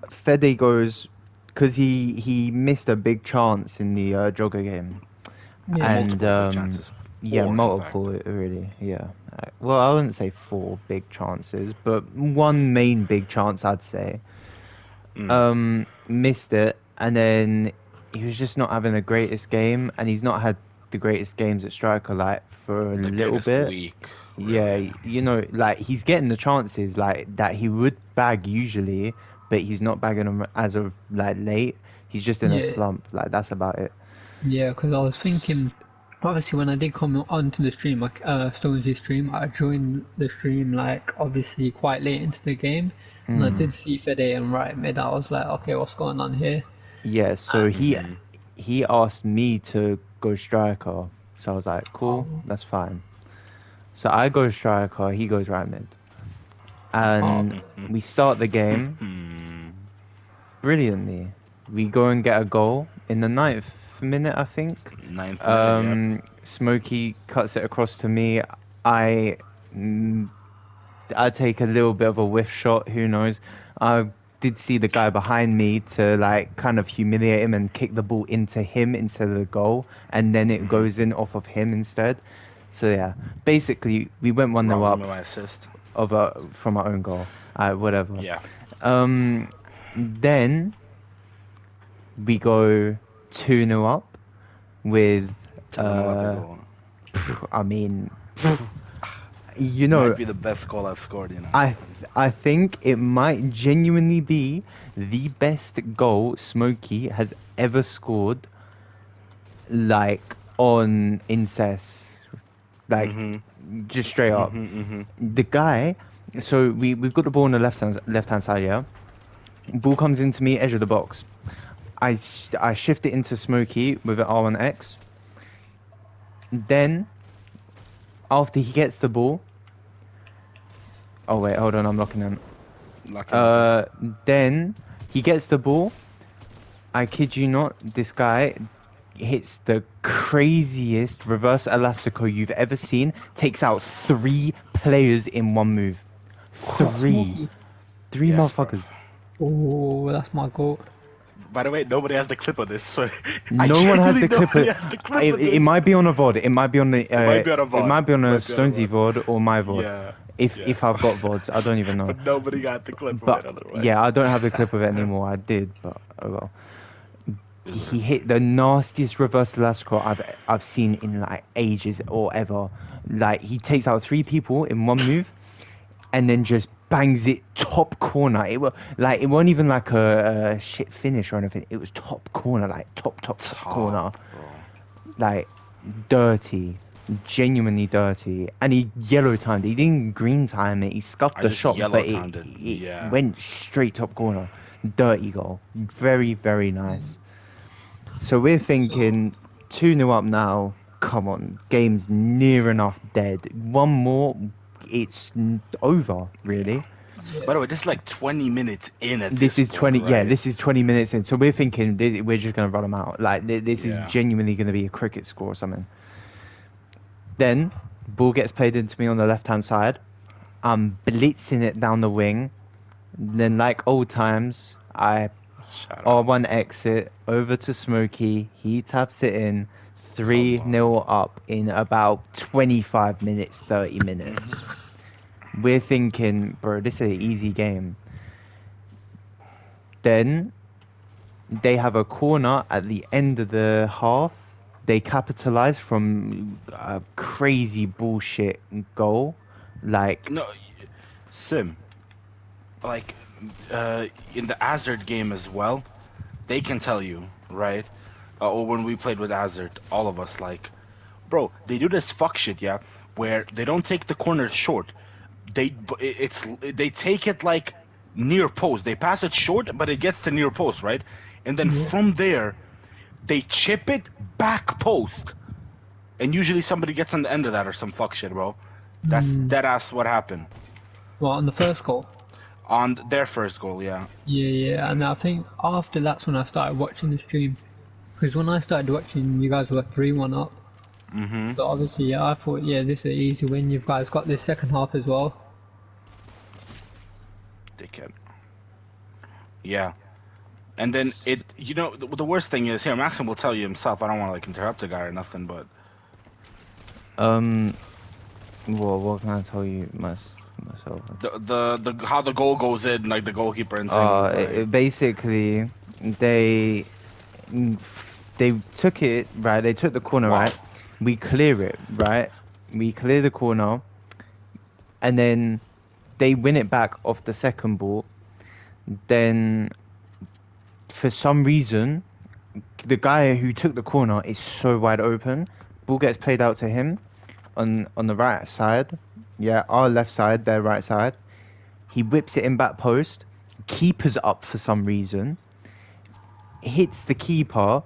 Fede goes, because he missed a big chance in the Jogger game, Yeah. and Multiple chances. Yeah, Four, in multiple, really. Yeah. Well, I wouldn't say four big chances, but one main big chance, I'd say. Missed it, and then he was just not having the greatest game, and he's not had the greatest games at striker like for a The little greatest bit. week. Yeah, Really. you know, like he's getting the chances like that he would bag usually, but he's not bagging them as of like late. He's just in a Yeah, slump. Like that's about it. yeah, because I was thinking, obviously when I did come onto the stream, like Stonesy's stream, I joined the stream like obviously quite late into the game, and I did see Fede and right mid. I was like, okay, what's going on here? Yeah, so Mm-hmm. he asked me to go striker, so I was like, cool, Oh, that's fine. So I go striker, he goes right mid, oh, and we start the game brilliantly. We go and get a goal in the 9th minute, I think. Ninth minute. Yep. Smokey cuts it across to me. I mm, I take a little bit of a whiff shot. Who knows? I did see the guy behind me to like kind of humiliate him and kick the ball into him instead of the goal, and then it goes in off of him instead. So yeah, basically we went 1-0 Rouse me up my assist. from our own goal. Whatever. Yeah. Then we go 2-0 up with Tell them about the goal. I mean, you Might know, be the best goal I've scored. You know. I think it might genuinely be the best goal Smokey has ever scored, like on incest, like just straight up. The guy, so we've got the ball on the left hand side, yeah. Ball comes into me, edge of the box. I shift it into Smokey with an R1X. Then, after he gets the ball, oh wait, hold on, I'm locking in. Then he gets the ball. I kid you not, this guy hits the craziest reverse elastico you've ever seen. Takes out 3 players in one move. 3 Yes, bro. motherfuckers. oh, that's my goal. By the way, nobody has the clip of this, so No one has the clip. Nobody has the clip of this. It might be on a VOD. It might be on the. might be on a It VOD. might be on a Might be on a Stonesy VOD or my VOD. Yeah. If I've got VODs, I don't even know. But nobody got the clip of But it otherwise. yeah, I don't have the clip of it anymore. I did, but oh well. He hit the nastiest reverse elastico I've seen in like ages or ever. Like he takes out 3 people in one move, and then just bangs it top corner. It was like it wasn't even like a shit finish or anything. It was top corner, like top corner, bro. like dirty, genuinely dirty. And he yellow timed it. He didn't green time it. He scuffed I the just shot, yellow but timed it yeah. went straight top corner. Dirty goal. Very, very nice. So we're thinking 2-0 up now. Come on, game's near enough dead. One more, it's over, really. By the way, this is like 20 minutes in at This is point, 20, yeah, right? this is 20 minutes in. So we're thinking we're just going to run them out. Like, this is Yeah. genuinely going to be a cricket score or something. Then, ball gets played into me on the left-hand side. I'm blitzing it down the wing. Then, like old times, I Shout out. R1 exit over to Smokey. He taps it in. 3-0 up in about 25 minutes, 30 minutes. We're thinking, bro, this is an easy game. Then they have a corner at the end of the half. They capitalize from a crazy bullshit goal. Like, No, Sim. Like, in the Azard game as well, they can tell you, right? Or when we played with Azard, all of us, like, bro, they do this fuck shit, yeah, where they don't take the corner short. They take it like near post. They pass it short, but it gets to near post, right? And then from there, they chip it back post. And usually somebody gets on the end of that or some fuck shit, bro. That's dead ass what happened. Well, on the first goal. On their first goal, yeah. Yeah, and I think after that's when I started watching the stream. Because when I started watching, you guys were 3-1 up. So obviously, yeah, I thought, yeah, this is an easy win. You guys got this second half as well. Dickhead. Yeah. And then you know, the worst thing is here, Maxim will tell you himself. I don't want to like interrupt the guy or nothing, but Well, what can I tell you myself? The how the goal goes in, like the goalkeeper and things. Like, Basically, they they took it right. They took the corner wow. right. We clear it right. We clear the corner, and then they win it back off the second ball. Then, for some reason, the guy who took the corner is so wide open. Ball gets played out to him on the right side. Yeah, our left side, their right side. He whips it in back post. Keeper's up for some reason. Hits the keeper.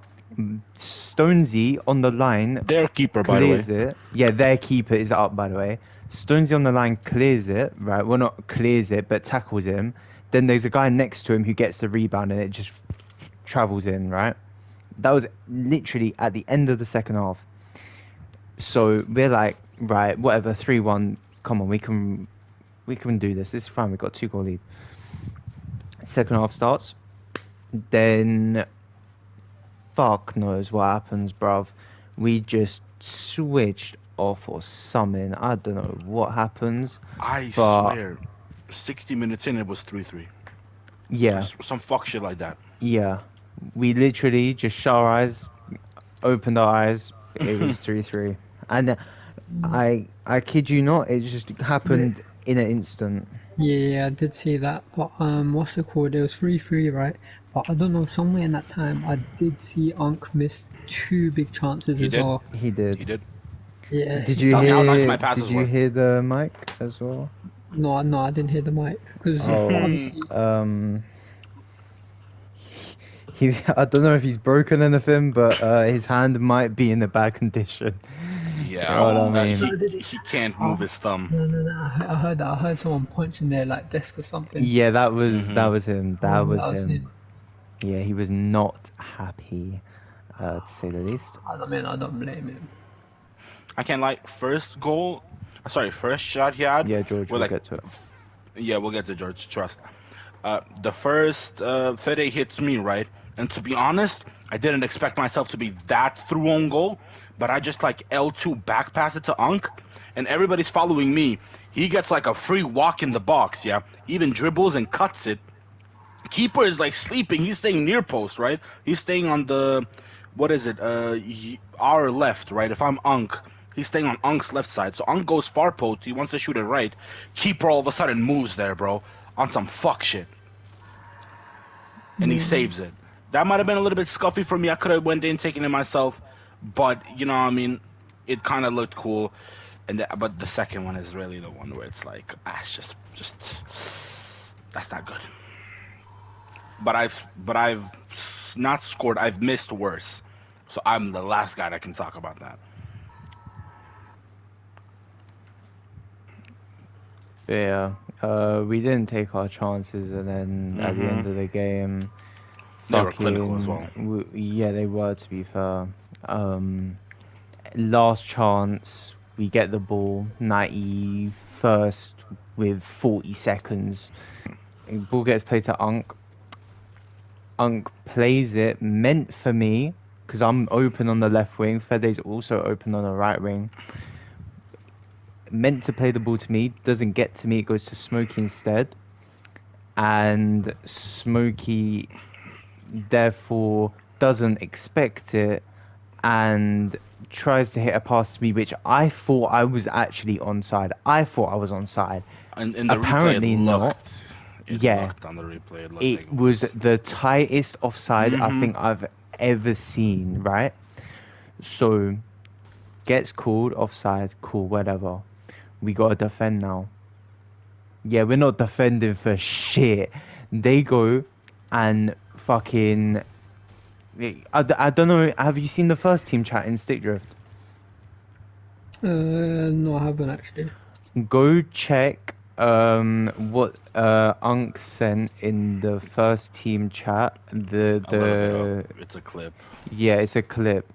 Stonesy on the line Their keeper, by the way. clears it. Yeah, their keeper is up, by the way. Stonesy on the line clears it, right? Well, not clears it, but tackles him. Then there's a guy next to him who gets the rebound and it just travels in, right? That was literally at the end of the second half. So we're like, right, whatever, 3-1. Come on, we can do this. It's fine. We got 2-goal lead. Second half starts. Then fuck knows what happens, bruv. We just switched off or something. I don't know what happens. I But- swear, 60 minutes in, it was 3-3. Yeah, Some fuck shit like that. yeah. We literally just shut our eyes, opened our eyes. It was 3-3, and I kid you not, it just happened in an instant. Yeah, I did see that. But what's it called? It was 3-3, right? But I don't know. Somewhere in that time, I did see Unk miss 2 big chances He as did. well. He did. He did. Yeah. Did you Tell me hear? how nice my passes Did you were. hear the mic as well? No, I didn't hear the mic because Oh. obviously. I don't know if he's broken anything, but his hand might be in a bad condition. Yeah, You know what I mean? he can't move his thumb. No. I heard that. I heard someone punching their like desk or something. Yeah, that was Mhm. that was him. That Oh, was that was him. it. Yeah, he was not happy, to say the least. I mean, I don't blame him. I can't lie. First shot he had. Yeah, George, we're we'll like, get to it. Yeah, we'll get to George. Trust. The first Fede hits me right, and to be honest, I didn't expect myself to be that through on goal, but I just like L2 back pass it to Unk, and everybody's following me. He gets like a free walk in the box. Yeah, even dribbles and cuts it. Keeper is like sleeping. He's staying near post, right? He's staying on the, what is it? Our left, right? If I'm Unk, he's staying on Unk's left side. So Unk goes far post. He wants to shoot it right. Keeper all of a sudden moves there, bro, on some fuck shit, and he saves it. That might have been a little bit scuffy for me. I could have went in taking it myself, but you know what I mean. It kind of looked cool, but the second one is really the one where it's like, it's just that's not good. But I've not scored. I've missed worse, so I'm the last guy that can talk about that. Yeah, we didn't take our chances, and then at the end of the game, They were clinical as well. Yeah, they were, to be fair. Last chance, we get the ball, 91st with 40 seconds. Ball gets played to Unk. Unk plays it, meant for me, because I'm open on the left wing. Fede's also open on the right wing. Meant to play the ball to me, doesn't get to me, it goes to Smokey instead. And Smokey therefore doesn't expect it and tries to hit a pass to me, which I thought I was actually onside. I thought I was onside. And in the Apparently replay, not. It Yeah. looked on the replay. It looked It like was the tightest offside I Mhm. think I've ever seen, right? So, gets called offside, cool, whatever. We gotta defend now. Yeah, we're not defending for shit. They go and fucking... I don't know, have you seen the first team chat in Stickdrift? No, I haven't actually. Go check what Unk sent in the first team chat. It's a clip. Yeah, it's a clip.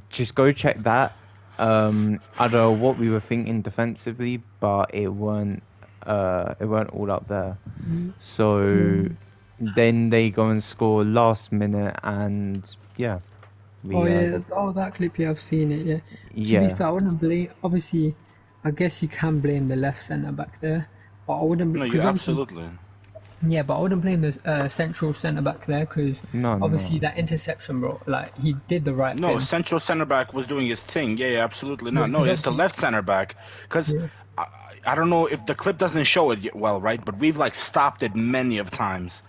Just go check that. I don't know what we were thinking defensively, but it weren't all up there. So then they go and score last minute, and yeah, Oh We yeah, oh that clip, yeah, I've seen it. Yeah. To be yeah. fair, I wouldn't blame. Obviously, I guess you can blame the left centre back there, but I wouldn't No, you because obviously, absolutely. yeah, but I wouldn't blame the central centre back there because No, obviously no. that interception, bro. Like he did the right No, thing. central center back was doing his thing. Yeah, absolutely Yeah, not. No, because it's the obviously, left center back. Because yeah, I, I don't know if the clip doesn't show it yet well, right? But we've like stopped it many of times.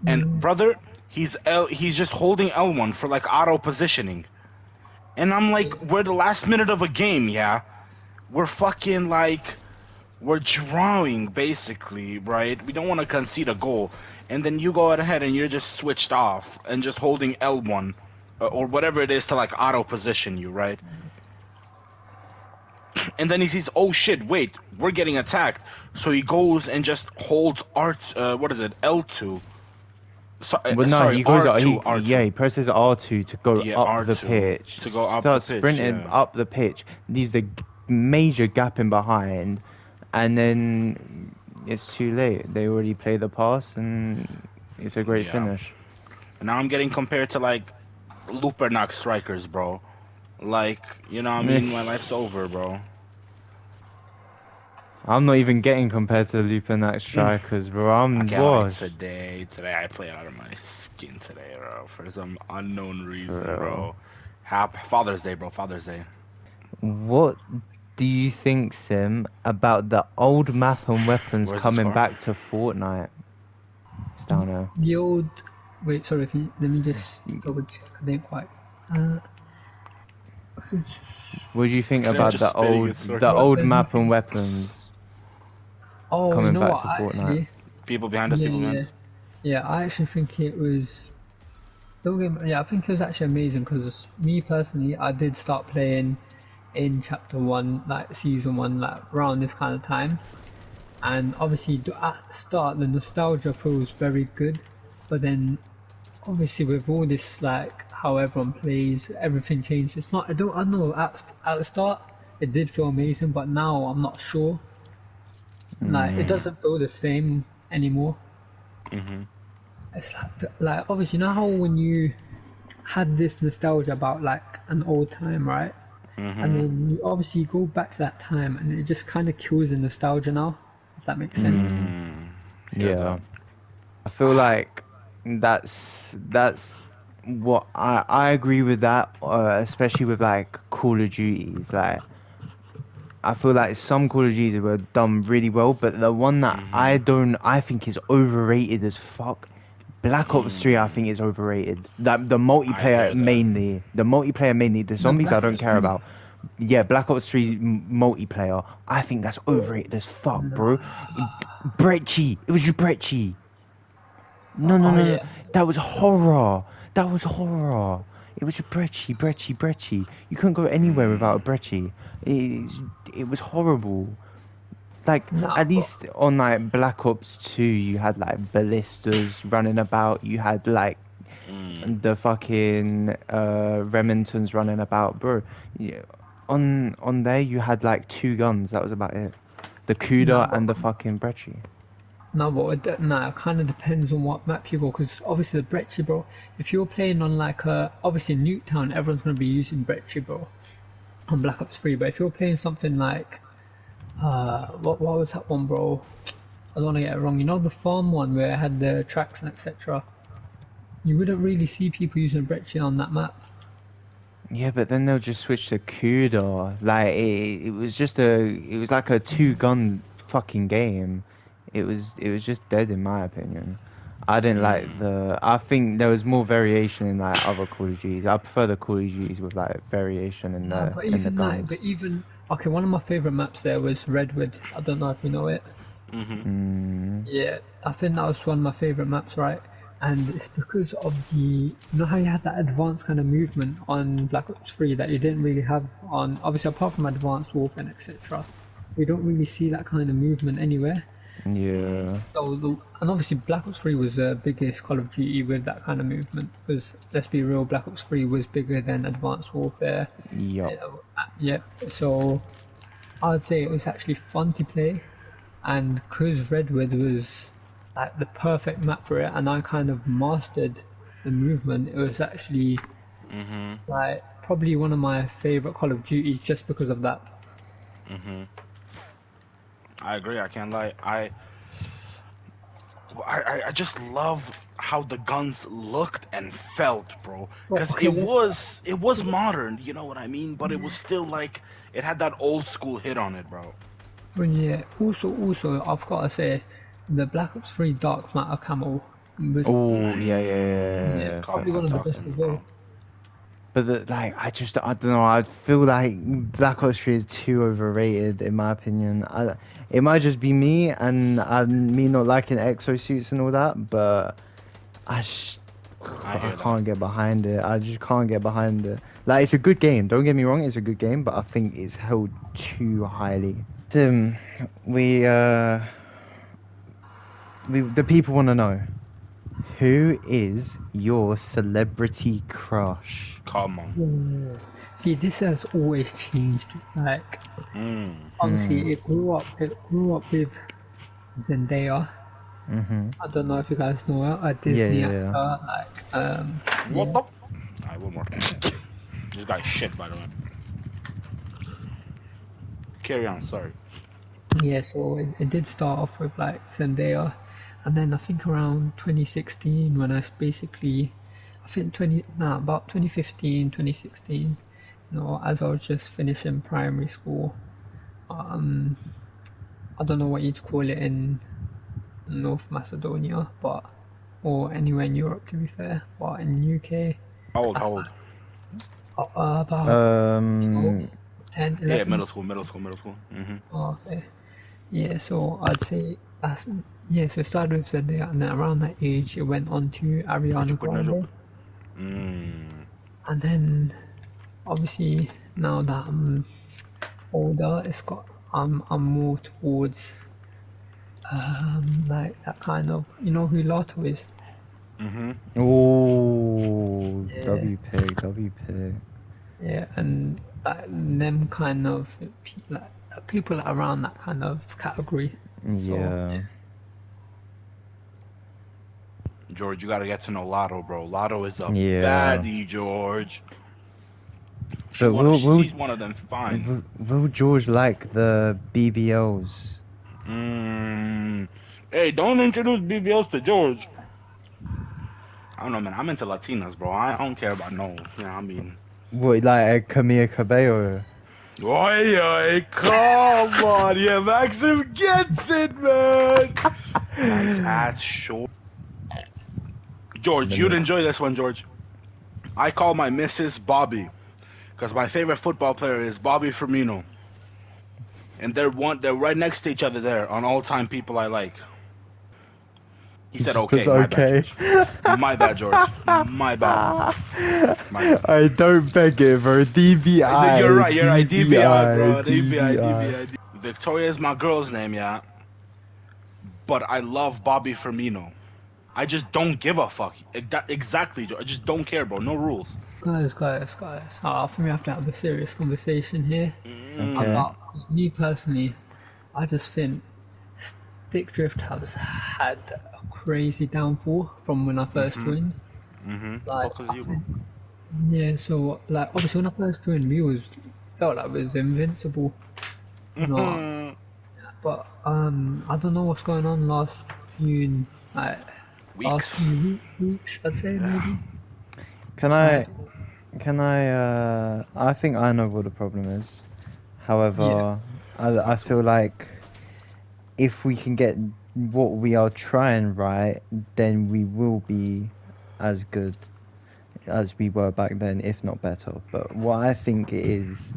And brother, he's just holding L1 for like auto positioning. And I'm like, yeah, we're the last minute of a game, yeah. We're fucking like, we're drawing basically, right? We don't want to concede a goal, and then you go ahead and you're just switched off and just holding L1 or whatever it is to like auto position you, right? And then he sees, oh shit, wait, we're getting attacked, so he goes and just holds what is it, L2? So, Well, no, sorry, he goes. R2, Yeah, R2. he presses R2 to go Yeah, up the R2 pitch. to go up the Starts pitch. sprinting Yeah. up the pitch. Leaves a major gap in behind, and then it's too late. They already played the pass, and it's a great Yeah. finish. And now I'm getting compared to like Lupernac strikers, bro. Like, you know what I mean? My life's over, bro. I'm not even getting compared to the Lupernac strikers, bro. I'm I can't lie, washed. today I play out of my skin today, bro. For some unknown reason, Bro. bro. Father's Day, bro. Father's Day. What do you think, Sim, about the old map and weapons Where's the coming score? back to Fortnite? It's down there. the old. Wait, sorry. Let me just double check. I didn't quite. Uh, What do you think They're about just the spinning old in circles. the old There's map and nothing- weapons oh, you coming know back what? to Fortnite? Actually, People behind us, yeah, people yeah, behind. yeah. I actually think it was. Don't get me, yeah, I think it was actually amazing because me personally, I did start playing in chapter 1, like season 1, like around this kind of time. And obviously, at the start, the nostalgia feels very good, but then obviously with all this, like how everyone plays, everything changed. It's not. I don't know. At the start, it did feel amazing, but now I'm not sure. Like it doesn't feel the same anymore. It's like obviously, you know how when you had this nostalgia about like an old time, right? And then you obviously go back to that time, and it just kind of kills the nostalgia now. If that makes sense. Yeah. I feel like that's what I agree with that, especially with like Call of Duties. Like I feel like some Call of Duties were done really well, but the one that I think is overrated as fuck. Black Ops 3 I think is overrated. That the multiplayer that. mainly. The multiplayer mainly. The zombies I Black don't Ops care 3. about. Yeah, Black Ops 3 multiplayer. I think that's overrated as fuck, bro. Brecci. It was your Brecci. No, no, Oh, no, no. yeah. That was horror. That was horror. It was a Brecci. You couldn't go anywhere without a Brecci. It was horrible. Like, Nah, at but- least on, like, Black Ops 2, you had, like, ballistas running about. You had, like, the fucking Remingtons running about. Bro, yeah, on there, you had, like, 2 guns. That was about it. The Kuda Nah, and the but- fucking Brecci. No, but it kind of depends on what map you go. Because obviously the Brecci, bro. If you're playing on like obviously Nuketown, everyone's gonna be using Brecci, bro, on Black Ops 3. But if you're playing something like what was that one, bro? I don't want to get it wrong. You know the farm one where it had the tracks and etc. You wouldn't really see people using Brecci on that map. Yeah, but then they'll just switch to Kuda. Like it was like a 2-gun fucking game. It was just dead in my opinion. I didn't like I think there was more variation in like other Call of Duties. I prefer the Call of Duties with like variation in Nah, the but in the even guns. okay, one of my favorite maps there was Redwood. I don't know if you know it. Yeah, I think that was one of my favorite maps, right? And it's because of you know how you had that advanced kind of movement on Black Ops 3 that you didn't really have on, obviously apart from Advanced Warfare and etc. We don't really see that kind of movement anywhere. Yeah. And obviously Black Ops 3 was the biggest Call of Duty with that kind of movement, because let's be real, Black Ops 3 was bigger than Advanced Warfare. Yup. Yeah, so I'd say it was actually fun to play, and because Redwood was like the perfect map for it, and I kind of mastered the movement, it was actually Like, probably one of my favorite Call of Duties just because of that. I agree. I can't lie. I just love how the guns looked and felt, bro. Bro, Because okay, it was modern, you know what I mean? But it was still like it had that old school hit on it, bro. But yeah, also, I've got to say, the Black Ops 3 Dark Matter camo was Oh, yeah. probably one of the best as well. But like, I don't know. I feel like Black Ops 3 is too overrated, in my opinion. It might just be me and me not liking exosuits and all that, but I hear can't get behind it. I just can't get behind it. Like, it's a good game. Don't get me wrong, it's a good game, but I think it's held too highly. Tim, the people want to know, who is your celebrity crush? Come on. Yeah. See, this has always changed. Like, obviously, it grew up with Zendaya. I don't know if you guys know her, a Disney Yeah. actor. Like, What the? Alright, one more. This guy's shit, by the way. Carry on, sorry. yeah. So it did start off with like Zendaya, and then I think around 2016 when I think about 2015, 2016. You know, as I was just finishing primary school. I don't know what you'd call it in North Macedonia, or anywhere in Europe to be fair, but in UK, How old? about 10, 11. Yeah, middle school. Oh, okay. Yeah, so I'd say so it started with Zendaya, and then around that age it went on to Ariana Grande. And then obviously now that I'm older, I'm more towards like that kind of, you know who Lotto is? Oh, Yeah. W pig. Yeah, and them kind of people around that kind of category. Yeah. George, you gotta get to know Lotto, bro. Lotto is a Yeah. baddie, George. But She's one of them fine. will George like the BBLs? Hey, don't introduce BBLs to George. I don't know, man. I'm into Latinas, bro. I don't care about no. You know, I mean. What, like a Camila Cabello? Oi, come on. Yeah, Maxim gets it, man. Nice ass short. George, you'd enjoy this one, George. I call my missus Bobby, because my favorite football player is Bobby Firmino. And they're right next to each other there on all-time people I like. He said, "Okay, my bad, George. My bad." I don't beg it, bro. DBI. You're right. DBI, bro. DBI. Victoria is my girl's name, yeah. But I love Bobby Firmino. I just don't give a fuck. Exactly, George. I just don't care, bro. No rules. Guys. I think we have to have a serious conversation here. Okay. Me personally, I just think Stick Drift has had a crazy downfall from when I first joined. Like, yeah, so like obviously when I first joined, felt like we was invincible. You know, but I don't know what's going on last few weeks, I'd say maybe. Can I I think I know what the problem is. However, I feel like if we can get what we are trying right, then we will be as good as we were back then, if not better. But what I think it is,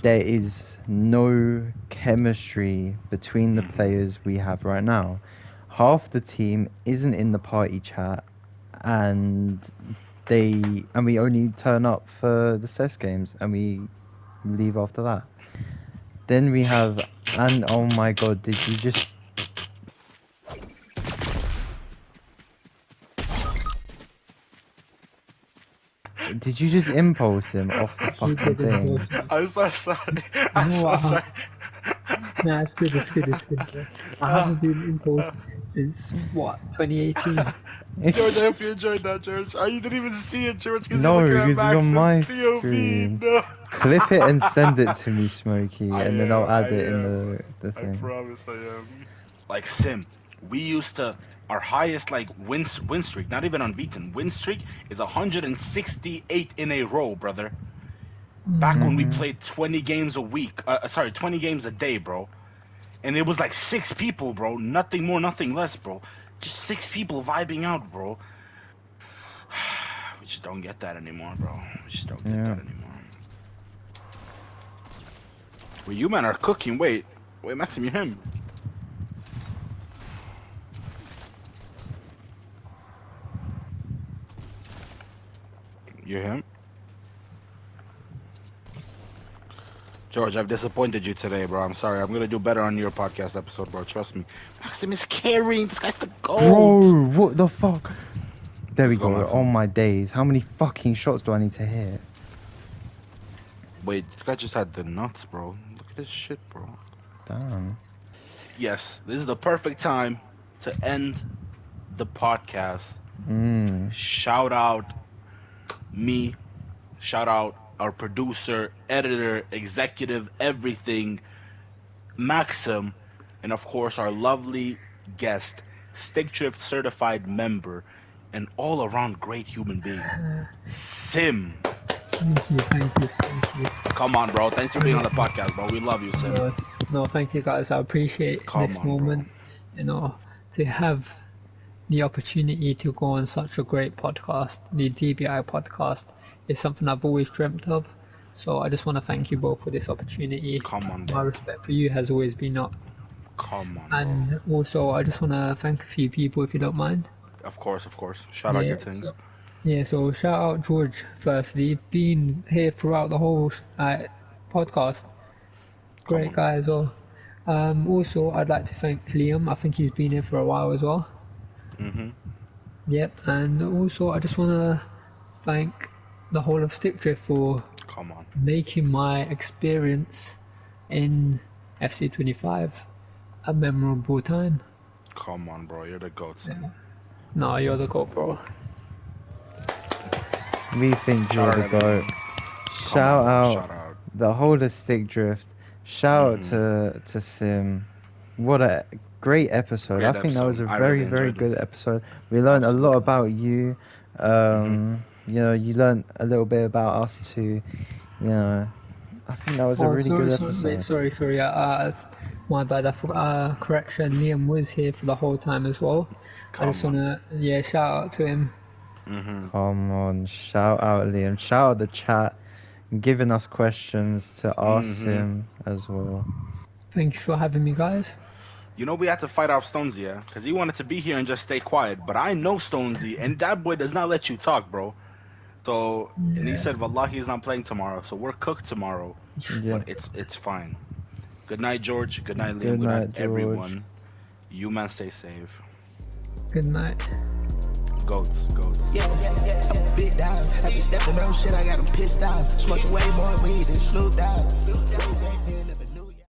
there is no chemistry between the players we have right now. Half the team isn't in the party chat, and we only turn up for the CES games and we leave after that. Then we have, and oh my god, did you just... Did you just impulse him off the fucking thing? I'm so sorry. I'm so sorry. Nah, it's good. I haven't been imposed since, 2018? George, I hope you enjoyed that, George. Oh, you didn't even see it, George, because No, you're looking at because it's on my Max's POV. screen. No. Clip it and send it to me, Smokey, I and then am, I'll add I it in am. the I thing. promise I am. Like Sim, we used to our highest like win streak, not even unbeaten. Win streak is 168 in a row, brother. Back when we played 20 games a week. 20 games a day, bro. And it was like 6 people, bro. Nothing more, nothing less, bro. Just 6 people vibing out, bro. We just don't get that anymore, bro. We just don't get that anymore. Well, you men are cooking. Wait, Maxim, you him. You him? George, I've disappointed you today, bro. I'm sorry. I'm gonna do better on your podcast episode, bro. Trust me. Maxim is carrying. This guy's the GOAT. Bro, what the fuck? There we Let's go, go. Maxim. Oh my days. How many fucking shots do I need to hit? Wait, this guy just had the nuts, bro. Look at this shit, bro. Damn. Yes, this is the perfect time to end the podcast. Shout out me. Shout out our producer, editor, executive, everything, Maxim, and of course our lovely guest, Stick Drift certified member, and all-around great human being, Sim. Thank you. Come on, bro. Thanks for being on the podcast, bro. We love you, Sim. No, thank you guys. I appreciate Come this on, bro. moment. You know, to have the opportunity to go on such a great podcast, the DBI podcast, is something I've always dreamt of. So I just want to thank you both for this opportunity. Come on, My bro. respect for you has always been up. Come on, bro. And also, I just want to thank a few people, if you don't mind. Of course. Shout out your things. So shout out George, firstly, been here throughout the whole podcast. Great guy as well. Also, I'd like to thank Liam. I think he's been here for a while as well. Yep, and also I just want to thank the whole of Stick Drift for making my experience in FC25 a memorable time. Come on, bro. You're the GOAT. Yeah. No, you're the GOAT, bro. We think you're the GOAT. Shout out the whole of Stick Drift. Shout out to Sim. What a great episode. I think that was a very good episode. We learned a lot about you. You know, you learned a little bit about us too. You know, I think that was a really good episode. Sorry. My bad. I forgot. Correction. Liam was here for the whole time as well. I just wanna, shout out to him. Come on, shout out Liam. Shout out the chat, giving us questions to ask him as well. Thank you for having me, guys. You know, we had to fight off Stonesy, yeah? Because he wanted to be here and just stay quiet. But I know Stonesy, and that boy does not let you talk, bro. So, and he said, Wallahi, he's not playing tomorrow. So we're cooked tomorrow. Yeah. But it's fine. Good night, George. Good night, Liam. Good night, George. Everyone. You man, stay safe. Good night. Goats. Yeah, I'm a big dog. I be stepping on shit, I got him pissed off. Smoking way more weed than Snoop Dogg.